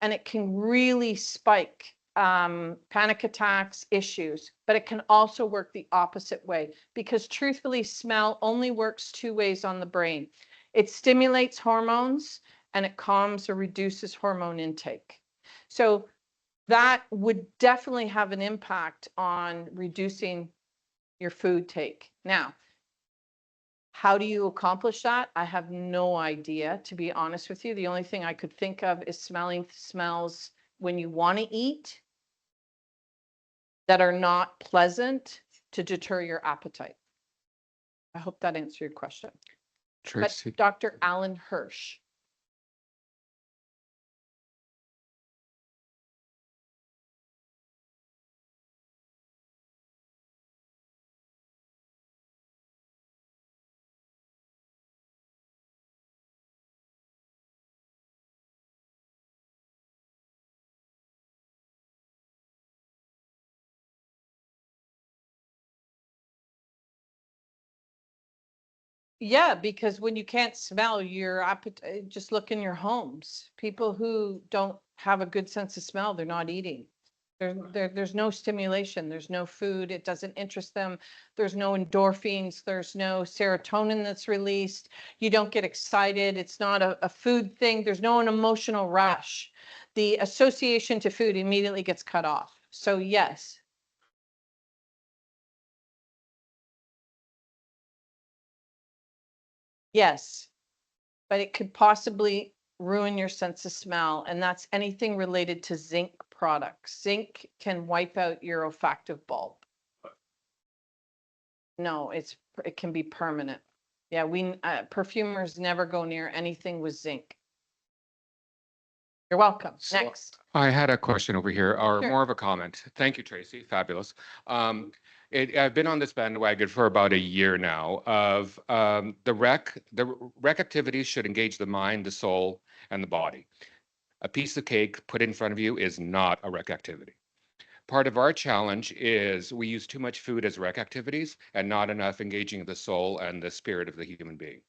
and it can really spike panic attacks, issues, but it can also work the opposite way, because truthfully, smell only works two ways on the brain. It stimulates hormones and it calms or reduces hormone intake. So that would definitely have an impact on reducing your food take. Now, how do you accomplish that? I have no idea, to be honest with you. The only thing I could think of is smelling smells when you want to eat that are not pleasant to deter your appetite. I hope that answered your question. Tracy. But Dr. Alan Hirsch. Yeah, because when you can't smell, your appetite, just look in your homes. People who don't have a good sense of smell, they're not eating. There's no stimulation, there's no food, it doesn't interest them. There's no endorphins, there's no serotonin that's released. You don't get excited. It's not a food thing. There's no an emotional rush. The association to food immediately gets cut off. So yes. Yes, but it could possibly ruin your sense of smell, and that's anything related to zinc products. Zinc can wipe out your olfactive bulb. No, it can be permanent. Yeah, perfumers never go near anything with zinc. You're welcome. Next. I had a question over here, or Sure. more of a comment. Thank you, Tracy. Fabulous. I've been on this bandwagon for about a year now of the rec activities should engage the mind, the soul, and the body. A piece of cake put in front of you is not a rec activity. Part of our challenge is we use too much food as rec activities and not enough engaging the soul and the spirit of the human being.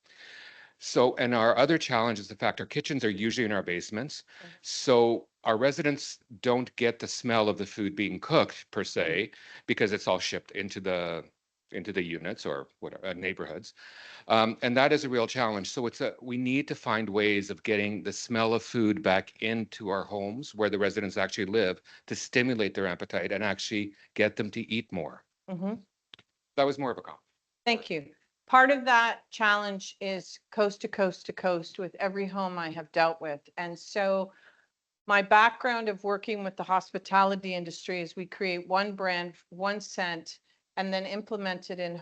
So, and our other challenge is the fact our kitchens are usually in our basements. So our residents don't get the smell of the food being cooked per se, because it's all shipped into the units or whatever neighborhoods. And that is a real challenge. So we need to find ways of getting the smell of food back into our homes where the residents actually live to stimulate their appetite and actually get them to eat more. That was more of a comment. Thank you. Part of that challenge is coast to coast to coast with every home I have dealt with. And so my background of working with the hospitality industry is we create one brand, one scent, and then implement it in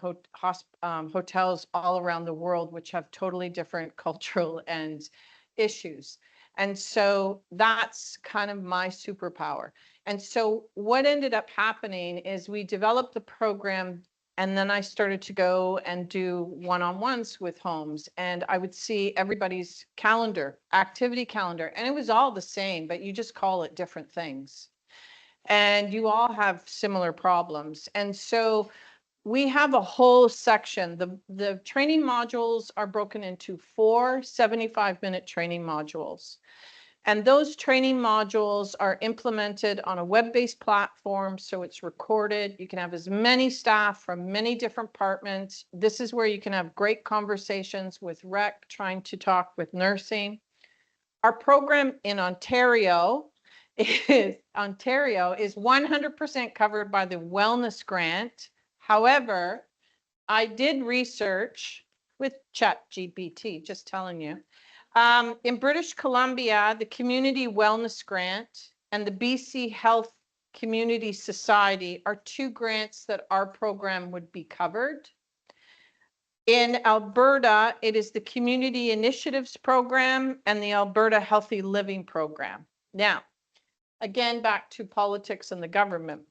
hotels all around the world, which have totally different cultural and issues. And so that's kind of my superpower. And so what ended up happening is we developed the program, and then I started to go and do one-on-ones with homes, and I would see everybody's calendar, activity calendar, and it was all the same, but you just call it different things. And you all have similar problems. And so we have a whole section. The training modules are broken into 4 75-minute training modules. And those training modules are implemented on a web-based platform, so it's recorded. You can have as many staff from many different departments. This is where you can have great conversations with rec, trying to talk with nursing. Our program in Ontario is 100% covered by the wellness grant. However, I did research with ChatGPT, just telling you. In British Columbia, the Community Wellness Grant and the BC Health Community Society are 2 grants that our program would be covered. In Alberta, it is the Community Initiatives Program and the Alberta Healthy Living Program. Now, again, back to politics and the government.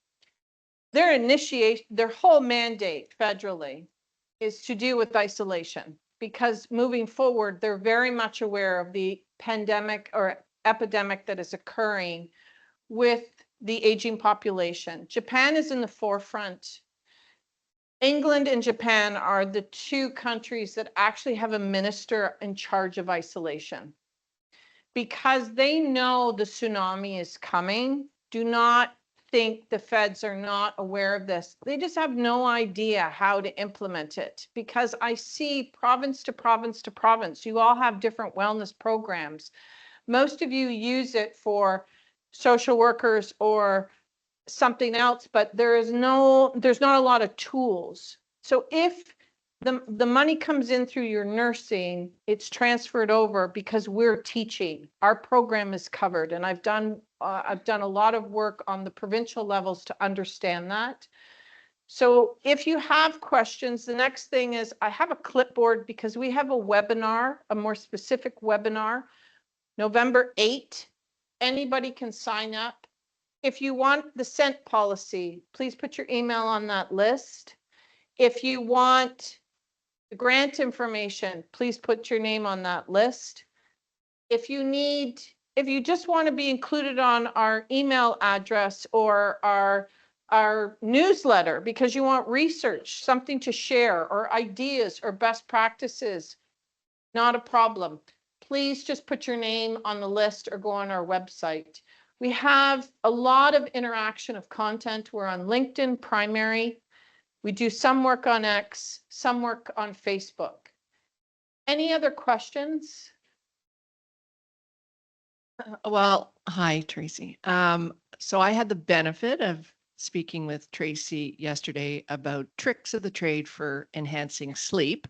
their whole mandate federally is to deal with isolation, because moving forward, they're very much aware of the pandemic or epidemic that is occurring with the aging population. Japan is in the forefront. England and Japan are the two countries that actually have a minister in charge of isolation, because they know the tsunami is coming. Do not think the feds are not aware of this. They just have no idea how to implement it, because I see province to province to province, you all have different wellness programs. Most of you use it for social workers or something else, but there's not a lot of tools. So if the money comes in through your nursing, it's transferred over because we're teaching. Our program is covered, and I've done a lot of work on the provincial levels to understand that. So if you have questions, the next thing is I have a clipboard, because we have a webinar, a more specific webinar, November 8th. Anybody can sign up. If you want the scent policy, please put your email on that list. If you want the grant information, please put your name on that list. If you just want to be included on our email address or our newsletter because you want research, something to share, or ideas or best practices, not a problem. Please just put your name on the list or go on our website. We have a lot of interaction of content. We're on LinkedIn primary. We do some work on X, some work on Facebook. Any other questions? Well, hi, Tracy. So I had the benefit of speaking with Tracy yesterday about tricks of the trade for enhancing sleep.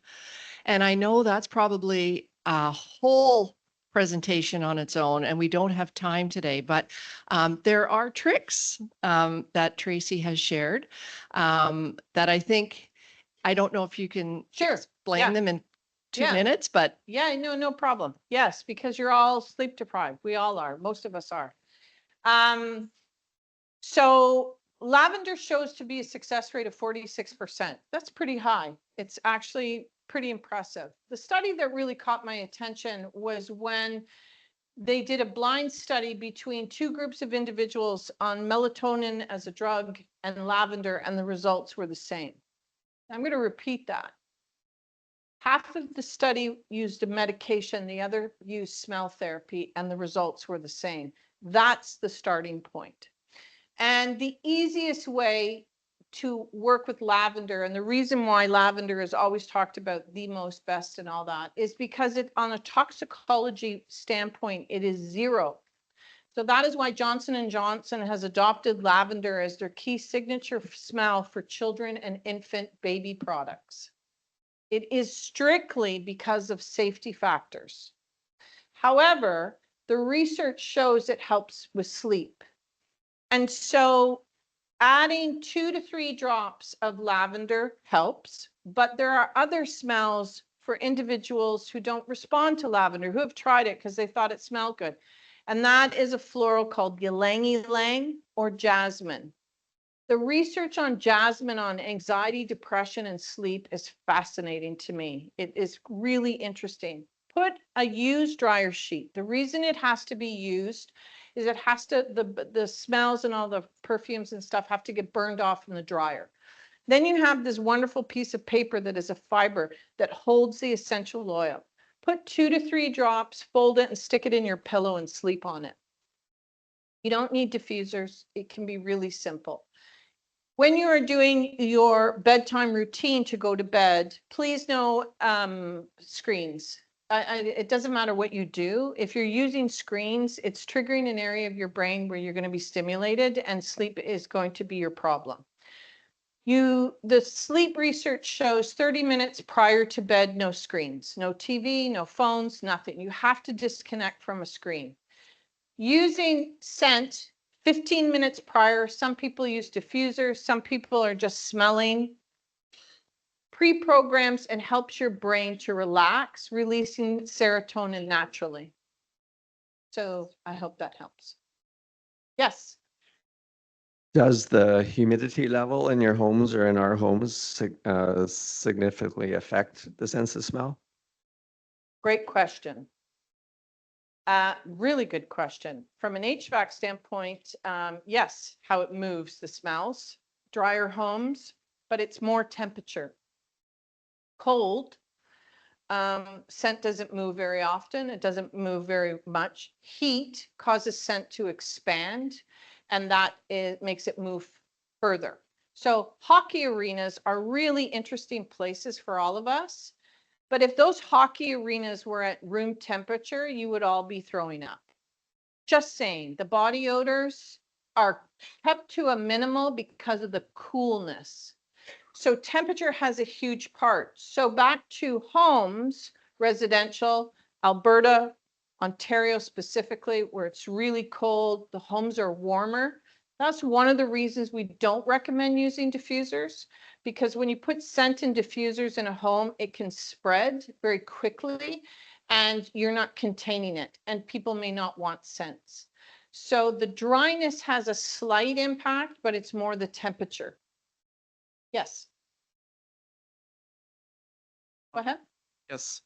And I know that's probably a whole presentation on its own, and we don't have time today, but there are tricks that Tracy has shared that I think, I don't know if you can Sure. explain Yeah. them in 2 Yeah. minutes, but Yeah, no problem. Yes, because you're all sleep deprived. We all are. Most of us are. So lavender shows to be a success rate of 46%. That's pretty high. It's actually pretty impressive. The study that really caught my attention was when they did a blind study between two groups of individuals on melatonin as a drug and lavender, and the results were the same. I'm going to repeat that. Half of the study used a medication, the other used smell therapy, and the results were the same. That's the starting point. And the easiest way to work with lavender, and the reason why lavender is always talked about the most best and all that, is because it, on a toxicology standpoint, it is 0. So that is why Johnson & Johnson has adopted lavender as their key signature smell for children and infant baby products. It is strictly because of safety factors. However, the research shows it helps with sleep. And so adding 2 to 3 drops of lavender helps, but there are other smells for individuals who don't respond to lavender, who have tried it because they thought it smelled good. And that is a floral called ylang ylang or jasmine. The research on jasmine on anxiety, depression, and sleep is fascinating to me. It is really interesting. Put a used dryer sheet. The reason it has to be used is it has to, the smells and all the perfumes and stuff have to get burned off in the dryer. Then you have this wonderful piece of paper that is a fiber that holds the essential oil. Put 2 to 3 drops, fold it, and stick it in your pillow and sleep on it. You don't need diffusers. It can be really simple. When you are doing your bedtime routine to go to bed, please no screens. It doesn't matter what you do. If you're using screens, it's triggering an area of your brain where you're going to be stimulated, and sleep is going to be your problem. The sleep research shows 30 minutes prior to bed, no screens, no TV, no phones, nothing. You have to disconnect from a screen. Using scent 15 minutes prior, some people use diffusers, some people are just smelling. Pre-programs and helps your brain to relax, releasing serotonin naturally. So I hope that helps. Yes. Does the humidity level in your homes or in our homes significantly affect the sense of smell? Great question. Really good question. From an HVAC standpoint, yes, how it moves the smells, drier homes, but it's more temperature. Cold, scent doesn't move very often. It doesn't move very much. Heat causes scent to expand, and that makes it move further. So hockey arenas are really interesting places for all of us. But if those hockey arenas were at room temperature, you would all be throwing up. Just saying, the body odors are kept to a minimal because of the coolness. So temperature has a huge part. So back to homes, residential, Alberta, Ontario specifically, where it's really cold, the homes are warmer. That's one of the reasons we don't recommend using diffusers, because when you put scent in diffusers in a home, it can spread very quickly and you're not containing it, and people may not want scents. So the dryness has a slight impact, but it's more the temperature. Yes. Go ahead. Yes.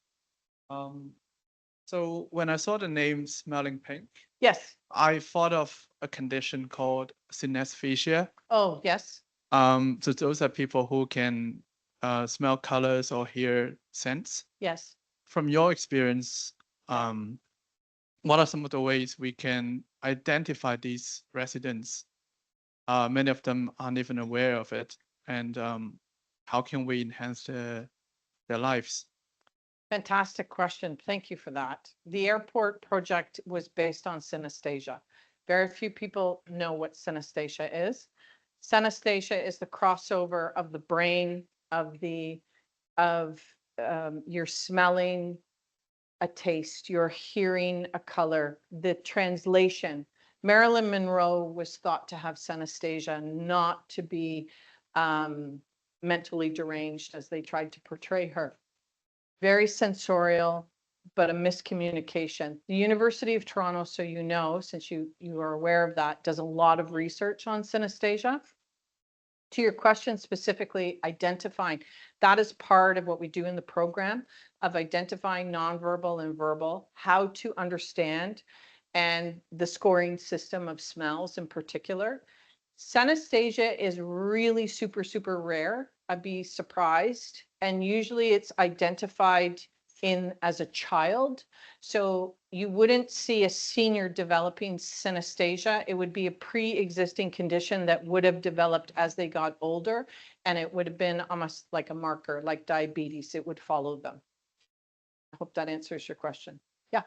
So when I saw the name smelling pink, Yes. I thought of a condition called synesthesia. Oh, yes. So those are people who can smell colors or hear scents. Yes. From your experience, what are some of the ways we can identify these residents? Many of them aren't even aware of it. And how can we enhance their lives? Fantastic question. Thank you for that. The airport project was based on synesthesia. Very few people know what synesthesia is. Synesthesia is the crossover of the brain of you're smelling a taste, you're hearing a color, the translation. Marilyn Monroe was thought to have synesthesia, not to be mentally deranged as they tried to portray her. Very sensorial, but a miscommunication. The University of Toronto, so you know, since you are aware of that, does a lot of research on synesthesia. To your question specifically, identifying, that is part of what we do in the program of identifying nonverbal and verbal, how to understand, and the scoring system of smells in particular. Synesthesia is really super, super rare. I'd be surprised. And usually it's identified as a child. So you wouldn't see a senior developing synesthesia. It would be a pre-existing condition that would have developed as they got older. And it would have been almost like a marker, like diabetes. It would follow them. I hope that answers your question. Yeah.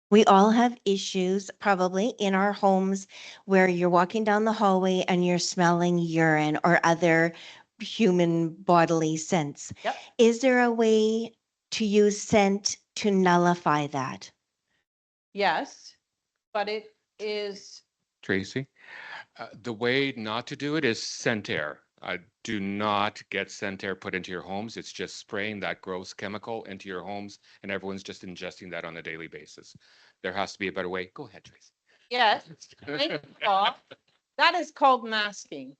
We all have issues probably in our homes where you're walking down the hallway and you're smelling urine or other human bodily scents. Yep. Is there a way to use scent to nullify that? Yes, but it is. Tracy, the way not to do it is scent air. Do not get scent air put into your homes. It's just spraying that gross chemical into your homes, and everyone's just ingesting that on a daily basis. There has to be a better way. Go ahead, Tracy. Yes. Thank you, Paul. That is called masking.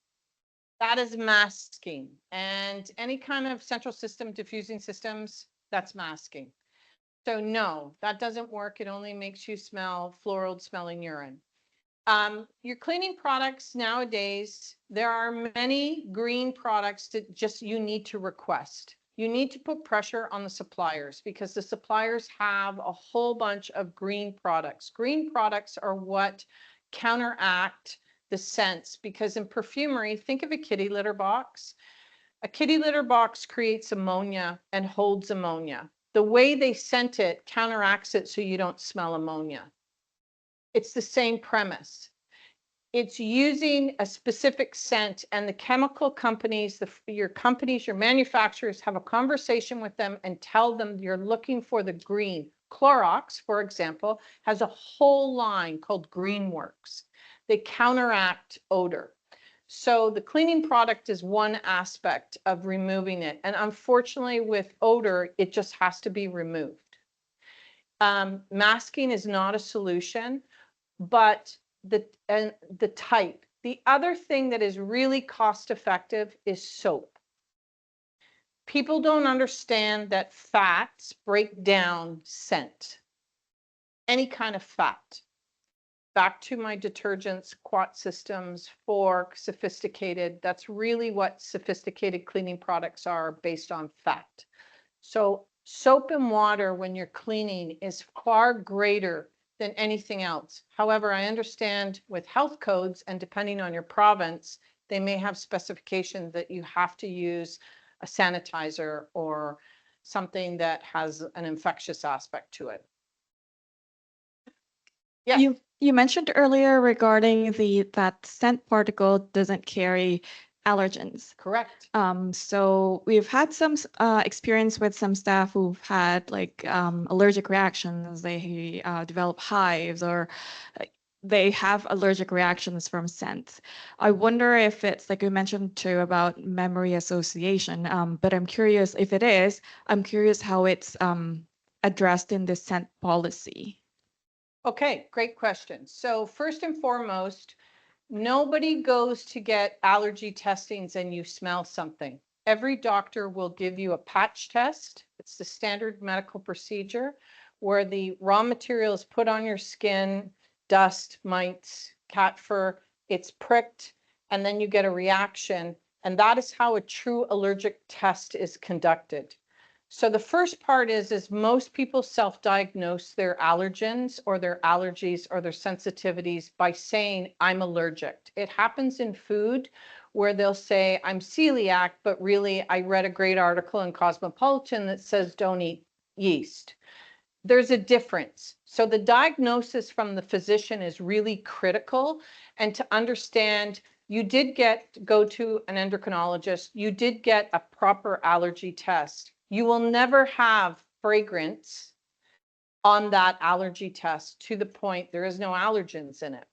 That is masking. And any kind of central system diffusing systems, that's masking. So no, that doesn't work. It only makes you smell floral smelling urine. Your cleaning products nowadays, there are many green products that just you need to request. You need to put pressure on the suppliers because the suppliers have a whole bunch of green products. Green products are what counteract the scents, because in perfumery, think of a kitty litter box. A kitty litter box creates ammonia and holds ammonia. The way they scent it counteracts it so you don't smell ammonia. It's the same premise. It's using a specific scent, and the chemical companies, your manufacturers have a conversation with them and tell them you're looking for the green. Clorox, for example, has a whole line called Greenworks. They counteract odor. So the cleaning product is one aspect of removing it. And unfortunately with odor, it just has to be removed. Masking is not a solution. but the type. The other thing that is really cost effective is soap. People don't understand that fats break down scent. Any kind of fat. Back to my detergents, quat systems, fork, sophisticated. That's really what sophisticated cleaning products are, based on fat. So soap and water when you're cleaning is far greater than anything else. However, I understand with health codes and depending on your province, they may have specifications that you have to use a sanitizer or something that has an infectious aspect to it. Yes. You mentioned earlier regarding that scent particle doesn't carry allergens. Correct. So we've had some experience with some staff who've had like allergic reactions. They develop hives, or they have allergic reactions from scent. I wonder if it's like you mentioned too about memory association. But I'm curious if it is. I'm curious how it's addressed in the scent policy. Okay, great question. So first and foremost, nobody goes to get allergy testings and you smell something. Every doctor will give you a patch test. It's the standard medical procedure where the raw material is put on your skin, dust, mites, cat fur, it's pricked, and then you get a reaction. And that is how a true allergic test is conducted. So the first part is most people self-diagnose their allergens or their allergies or their sensitivities by saying, I'm allergic. It happens in food where they'll say, I'm celiac, but really I read a great article in Cosmopolitan that says don't eat yeast. There's a difference. So the diagnosis from the physician is really critical, and to understand you did go to an endocrinologist, you did get a proper allergy test. You will never have fragrance on that allergy test to the point there is no allergens in it.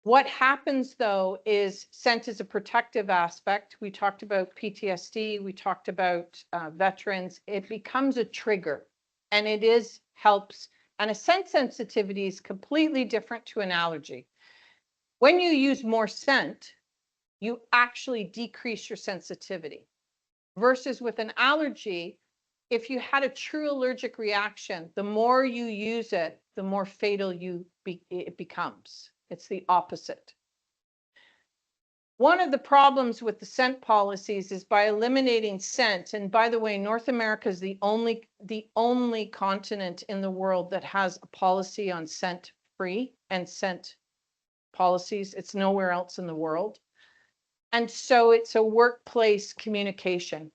What happens though is scent is a protective aspect. We talked about PTSD, we talked about veterans. It becomes a trigger, and it helps. And a scent sensitivity is completely different to an allergy. When you use more scent, you actually decrease your sensitivity. Versus with an allergy, if you had a true allergic reaction, the more you use it, the more fatal it becomes. It's the opposite. One of the problems with the scent policies is by eliminating scent, and by the way, North America is the only continent in the world that has a policy on scent free and scent policies. It's nowhere else in the world. And so it's a workplace communication.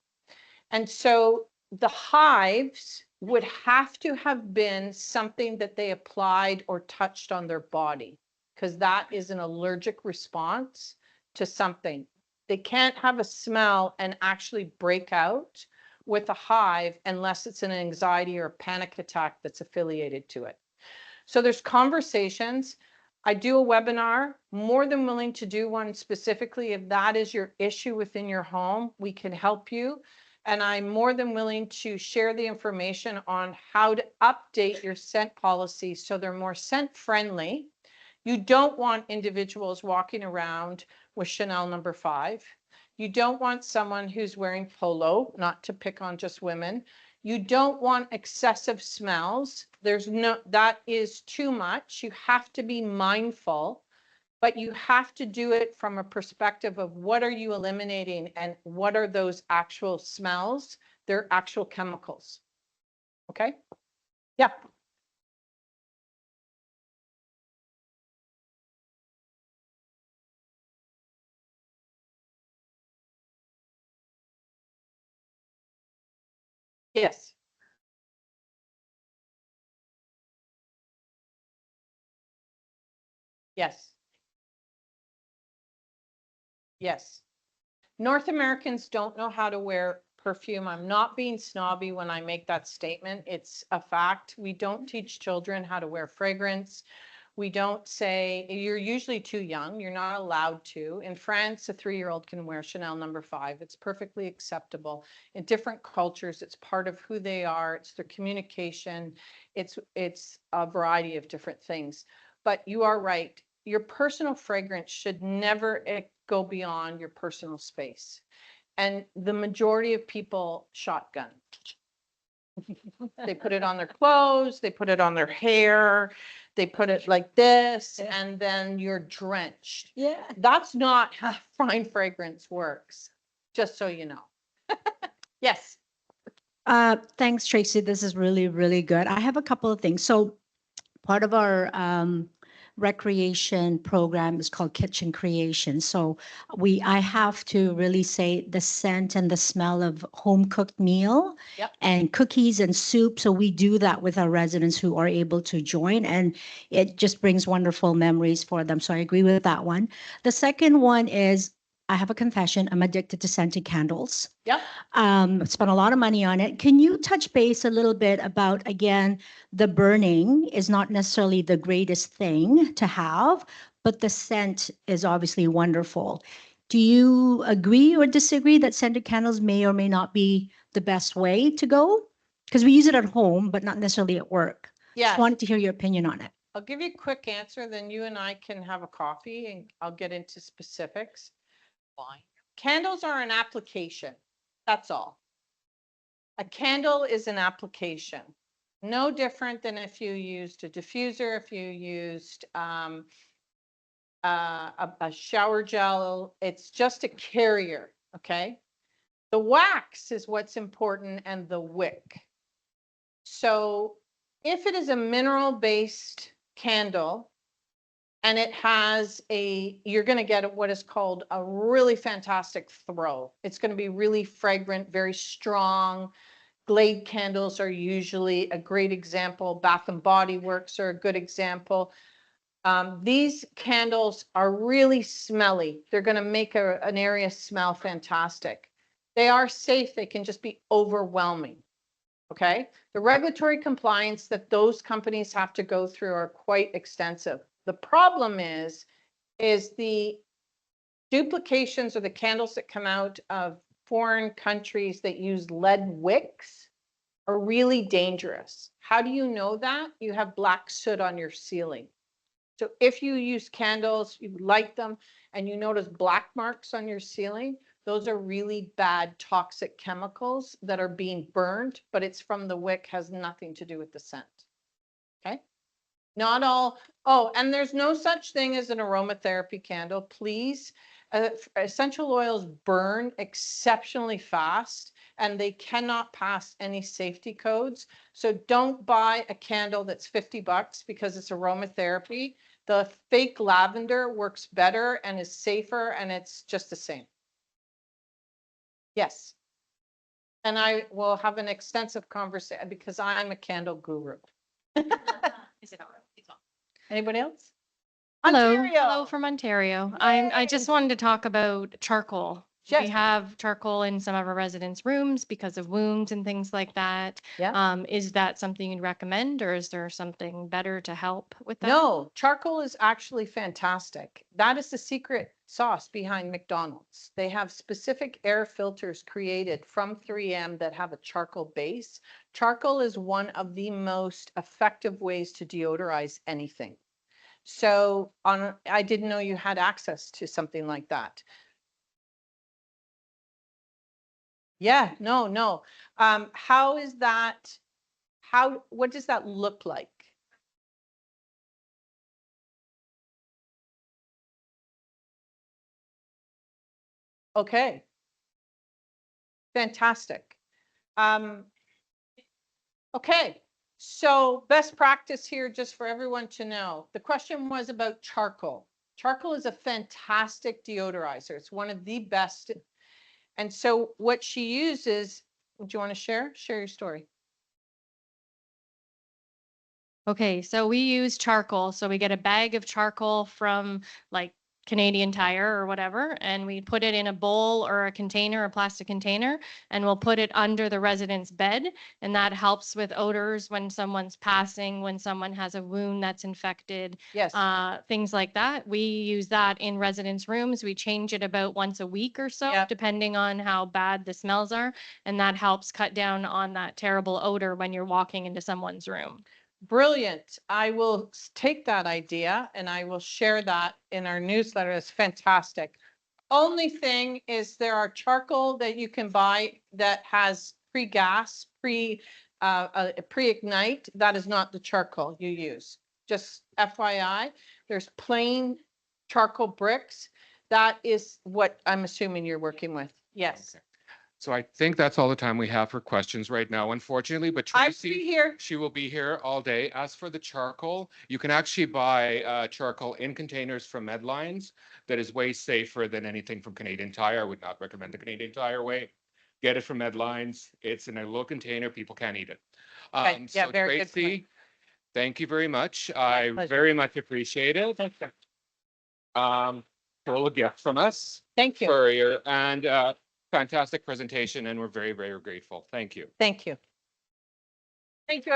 And so the hives would have to have been something that they applied or touched on their body, because that is an allergic response to something. They can't have a smell and actually break out with a hive unless it's an anxiety or a panic attack that's affiliated to it. So there's conversations. I do a webinar, more than willing to do one specifically. If that is your issue within your home, we can help you. And I'm more than willing to share the information on how to update your scent policy so they're more scent friendly. You don't want individuals walking around with Chanel No. 5. You don't want someone who's wearing polo, not to pick on just women. You don't want excessive smells. That is too much. You have to be mindful, but you have to do it from a perspective of what are you eliminating and what are those actual smells? They're actual chemicals. Okay? Yeah. Yes. Yes. Yes. North Americans don't know how to wear perfume. I'm not being snobby when I make that statement. It's a fact. We don't teach children how to wear fragrance. We don't say, you're usually too young, you're not allowed to. In France, a 3-year-old can wear Chanel No. 5. It's perfectly acceptable. In different cultures, it's part of who they are. It's their communication. It's a variety of different things. but you are right. Your personal fragrance should never go beyond your personal space. And the majority of people shotgun. They put it on their clothes, they put it on their hair, they put it like this, and then you're drenched. Yeah. That's not how fine fragrance works, just so you know. Yes. Thanks, Tracy. This is really, really good. I have a couple of things. So part of our recreation program is called Kitchen Creation. So I have to really say the scent and the smell of home cooked meal Yep. and cookies and soup. So we do that with our residents who are able to join, and it just brings wonderful memories for them. So I agree with that one. The second one is, I have a confession. I'm addicted to scented candles. Yep. Spent a lot of money on it. Can you touch base a little bit about, again, the burning is not necessarily the greatest thing to have, but the scent is obviously wonderful. Do you agree or disagree that scented candles may or may not be the best way to go? Because we use it at home, but not necessarily at work. Yes. Just wanted to hear your opinion on it. I'll give you a quick answer, then you and I can have a coffee and I'll get into specifics. Why? Candles are an application. That's all. A candle is an application. No different than if you used a diffuser, if you used a shower gel. It's just a carrier, okay? The wax is what's important, and the wick. So if it is a mineral-based candle, and it has you're going to get what is called a really fantastic throw. It's going to be really fragrant, very strong. Glade candles are usually a great example. Bath and Body Works are a good example. These candles are really smelly. They're going to make an area smell fantastic. They are safe. They can just be overwhelming. Okay. The regulatory compliance that those companies have to go through are quite extensive. The problem is the duplications or the candles that come out of foreign countries that use lead wicks are really dangerous. How do you know that? You have black soot on your ceiling. So if you use candles, you light them, and you notice black marks on your ceiling, those are really bad toxic chemicals that are being burned, but it's from the wick, has nothing to do with the scent. Okay? Not all, oh, and there's no such thing as an aromatherapy candle. Please, essential oils burn exceptionally fast and they cannot pass any safety codes. So don't buy a candle that's $50 because it's aromatherapy. The fake lavender works better and is safer, and it's just the same. Yes. And I will have an extensive conversation because I'm a candle guru. Is it on? It's on. Anybody else? Hello, Ontario. hello from Ontario. I just wanted to talk about charcoal. Yes. We have charcoal in some of our residents' rooms because of wounds and things like that. Yeah. Is that something you'd recommend, or is there something better to help with that? No, charcoal is actually fantastic. That is the secret sauce behind McDonald's. They have specific air filters created from 3M that have a charcoal base. Charcoal is one of the most effective ways to deodorize anything. So I didn't know you had access to something like that. Yeah, no. How is that? What does that look like? Okay. Fantastic. Okay. So best practice here, just for everyone to know. The question was about charcoal. Charcoal is a fantastic deodorizer. It's one of the best. And so what she uses, do you want to share? Share your story. Okay, so we use charcoal. So we get a bag of charcoal from like Canadian Tire or whatever, and we put it in a bowl or a container, a plastic container, and we'll put it under the resident's bed. And that helps with odors when someone's passing, when someone has a wound that's infected, Yes. things like that. We use that in residents' rooms. We change it about once a week or so, Yep. depending on how bad the smells are. And that helps cut down on that terrible odor when you're walking into someone's room. Brilliant. I will take that idea and I will share that in our newsletter. It's fantastic. Only thing is there are charcoal that you can buy that has pre-gas, pre-ignite. That is not the charcoal you use. Just FYI, there's plain charcoal bricks. That is what I'm assuming you're working with. Yes. Okay. So I think that's all the time we have for questions right now, unfortunately, but I'm Tracy, free here. she will be here all day. As for the charcoal, you can actually buy charcoal in containers from Medlines that is way safer than anything from Canadian Tire. I would not recommend the Canadian Tire way. Get it from Medlines. It's in a little container. People can't eat it. Okay, yeah, So very good point. Tracy, thank you very much. I pleasure. very much appreciate it. Thank you. A little gift from us Thank you. for your fantastic presentation, and we're very, very grateful. Thank you. Thank you. Thank you.